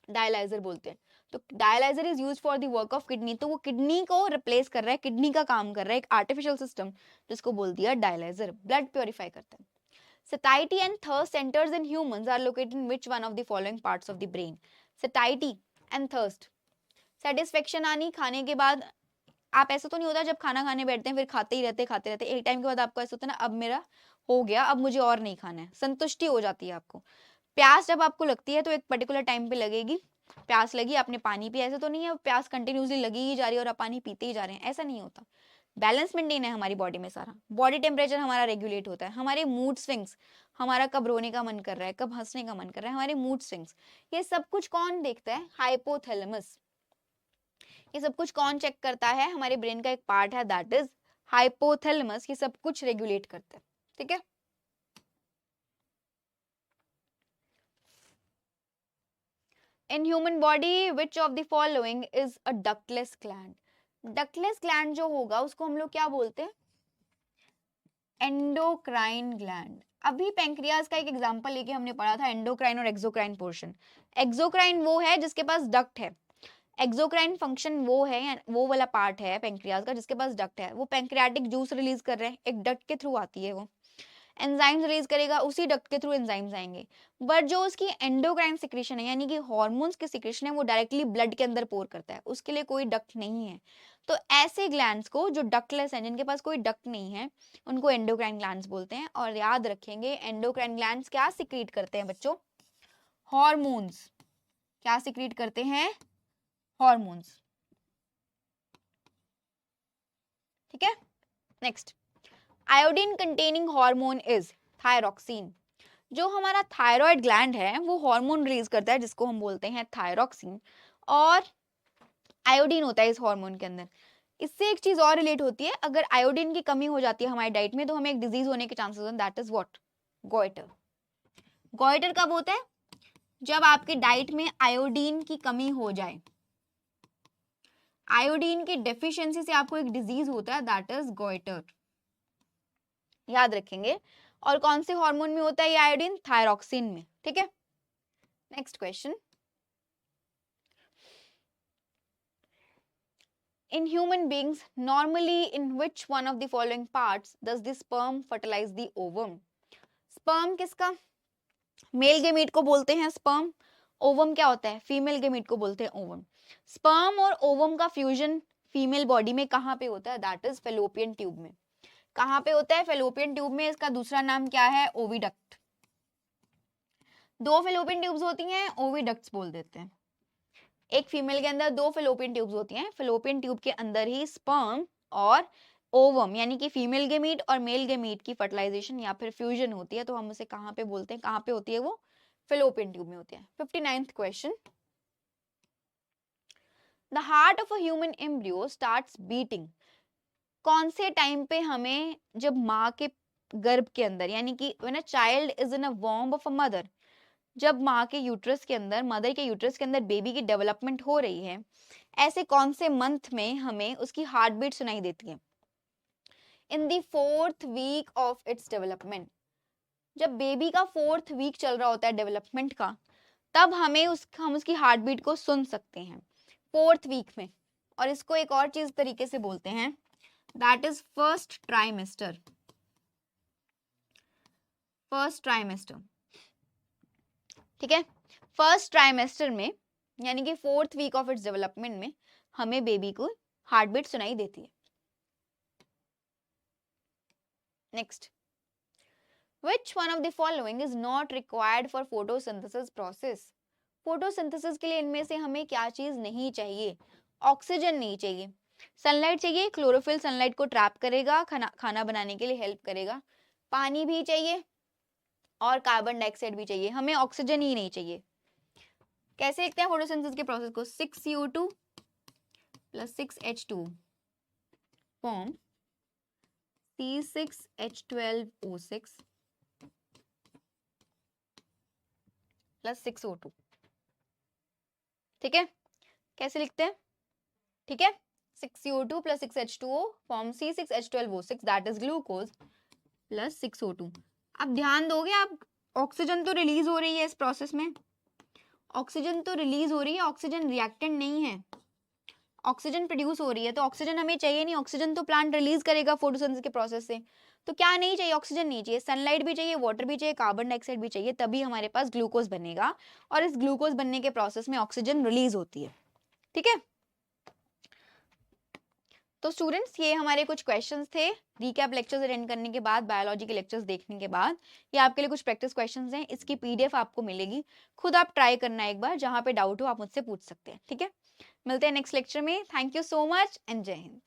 डायलाइजर बोलते हैं। तो dialyser is use for the work of kidney, तो वो किडनी को रिप्लेस कर रहा है, किडनी का काम कर रहा है एक आर्टिफिशियल सिस्टम, जिसको बोल दिया डायलाइजर, ब्लड प्योरीफाई करता है। Satiety and thirst centers in humans are located in which one of the following parts of the brain? Satiety and thirst, satisfaction आनी खाने के बाद, आप ऐसा तो नहीं होता जब खाना खाने बैठते हैं फिर खाते ही रहते खाते रहते, एक टाइम के बाद आपको ऐसा होता है ना अब मेरा हो गया, अब मुझे और नहीं खाना है, संतुष्टि हो जाती है आपको। प्यास जब आपको लगती है तो एक पर्टिकुलर टाइम पे लगेगी, प्यास लगी आपने पानी पिया, ऐसा तो नहीं है प्यास कंटिन्यूसली लगी ही जा रही है और आप पानी पीते ही जा रहे हैं, ऐसा नहीं होता। बैलेंस मेंटेन है हमारी बॉडी में सारा, बॉडी टेम्परेचर हमारा रेगुलेट होता है, हमारे मूड स्विंग्स, हमारा कब रोने का मन कर रहा है, कब हंसने का मन कर रहा है, हमारे मूड स्विंग्स, ये सब कुछ कौन देखता है? हाइपोथैलेमस। ये सब कुछ कौन चेक करता है? हमारे ब्रेन का एक पार्ट है दैट इज हाइपोथैलेमस, ये सब कुछ रेगुलेट करता है। ठीक है, इन human body which of the following is a ductless gland? Ductless gland जो होगा उसको हम लोग क्या बोलते हैं? Endocrine gland. अभी पेंक्रियाज का एक एग्जांपल लेके हमने पढ़ा था एंडोक्राइन और एक्सोक्राइन पोर्शन। एक्सोक्राइन वो है जिसके पास डक्ट है, एक्सोक्राइन फंक्शन वो है, वो वाला पार्ट है पेंक्रियाज का जिसके पास डक्ट है, वो पेंक्रियाटिक जूस रिलीज कर रहे हैं, एक डक्ट के थ्रू आती है वो, एंजाइम्स रिलीज करेगा, उसी डक्ट के थ्रू एंजाइम्स आएंगे। बट जो उसकी एंडोक्राइन सिक्रेशन है यानी कि हार्मोन्स की सिक्रेशन है वो डायरेक्टली ब्लड के अंदर पोर करता है, उसके लिए कोई डक्ट नहीं है। तो ऐसे ग्लैंड्स को जो डक्टलेस हैं, जिनके पास कोई डक्ट नहीं है, उनको एंडोक्राइन ग्लैंड्स बोलते हैं। और याद रखेंगे एंडोक्राइन ग्लैंड्स क्या सिक्रीट करते हैं बच्चों? हॉर्मोन्स। क्या सिक्रीट करते हैं? हॉर्मोन्स। ठीक है, next, iodine containing hormone is thyroxine. जो हमारा थायराइड ग्लैंड है वो हार्मोन रिलीज करता है जिसको हम बोलते हैं थायरोक्सिन, और आयोडीन होता है इस हार्मोन के अंदर। इससे एक चीज और रिलेट होती है, अगर आयोडीन की कमी हो जाती है हमारी डाइट में तो हमें एक डिजीज होने के चांसेस हैं, that is what? Goitre. Goitre कब होता है? जब आपकी डाइट में आयोडीन की कमी हो जाए, आयोडीन की डेफिशिएंसी से आपको एक डिजीज होता है दैट इज गोइटर। याद रखेंगे। और कौन से हार्मोन में होता है ये आयोडीन? थायरोक्सिन में। ठीक है, next question, in human beings normally in which one of the following parts does the sperm fertilize the ovum? sperm किसका? मेल गेमीट को बोलते हैं sperm, ओवम क्या होता है? फीमेल गेमीट को बोलते हैं ओवम। स्पर्म और ओवम का फ्यूजन फीमेल बॉडी में कहाँ पे होता है? दैट इज फेलोपियन ट्यूब में। कहाँ पे होता है? फेलोपियन ट्यूब में। इसका दूसरा नाम क्या है? ओविडक्ट। दो फेलोपियन ट्यूब्स होती हैं, ओविडक्ट्स बोल देते हैं। एक फीमेल के अंदर दो फेलोपियन ट्यूब्स होती हैं, फेलोपियन ट्यूब के अंदर ही स्पर्म और ओवम यानी कि फीमेल गेमीट और मेल गेमीट की फर्टिलाइजेशन या फिर फ्यूजन होती है। तो हम उसे कहाँ पे बोलते हैं? कहाँ पे होती है वो? फेलोपियन ट्यूब में होती है। 59th question, the heart of a human embryo starts beating. कौन से टाइम पे हमें, जब माँ के गर्भ के अंदर यानी कि when a child is in a womb of a mother, जब माँ के यूट्रस के अंदर, मदर के यूट्रस के अंदर बेबी की डेवलपमेंट हो रही है, ऐसे कौन से मंथ में हमें उसकी हार्ट बीट सुनाई देती है? In the 4th week of its development. जब बेबी का 4th वीक चल रहा होता है डेवलपमेंट का, तब हम उसकी हार्ट बीट को सुन सकते हैं 4th वीक में। और इसको एक और चीज तरीके से बोलते हैं, that is first trimester. First trimester, ठीक है। फर्स्ट ट्राइमेस्टर में यानी कि 4th week of its development में हमें बेबी को हार्ट बीट सुनाई देती है। Next, which one of the following is not required for photosynthesis process? Photosynthesis के लिए इनमें से हमें क्या चीज नहीं चाहिए? ऑक्सीजन नहीं चाहिए, सनलाइट चाहिए, क्लोरोफिल सनलाइट को ट्रैप करेगा, खाना बनाने के लिए हेल्प करेगा, पानी भी चाहिए और कार्बन डाइऑक्साइड भी चाहिए, हमें ऑक्सीजन ही नहीं चाहिए। कैसे लिखते हैं फोटोसिंथेसिस के प्रोसेस को? 6CO2 plus 6H2 form C6H12O6 plus 6O2। ठीक है, कैसे लिखते हैं? ठीक है, 6CO2 plus 6H2O form C6H12O6 that is glucose plus 6O2। अब ध्यान दोगे आप, ऑक्सीजन तो रिलीज हो रही है इस प्रोसेस में, ऑक्सीजन तो रिलीज हो रही है, ऑक्सीजन रिएक्टेंट नहीं है, ऑक्सीजन प्रोड्यूस हो रही है। तो ऑक्सीजन हमें चाहिए नहीं, ऑक्सीजन तो प्लांट रिलीज करेगा फोटोसिंथेसिस के प्रोसेस से। तो क्या नहीं चाहिए? ऑक्सीजन नहीं चाहिए, सनलाइट भी चाहिए, वाटर भी चाहिए, कार्बन डाइऑक्साइड भी चाहिए, तभी हमारे पास ग्लूकोज बनेगा और इस ग्लूकोज बनने के प्रोसेस में ऑक्सीजन रिलीज होती है। ठीक है, तो स्टूडेंट्स ये हमारे कुछ क्वेश्चंस थे रीकैप लेक्चर्स अटेंड करने के बाद, बायोलॉजी के लेक्चर्स देखने के बाद। ये आपके लिए कुछ प्रैक्टिस क्वेश्चंस हैं, इसकी पीडीएफ आपको मिलेगी, खुद आप ट्राई करना एक बार, जहां पे डाउट हो आप मुझसे पूछ सकते हैं, ठीक है। मिलते हैं नेक्स्ट लेक्चर में। Thank you so much and जय हिंद।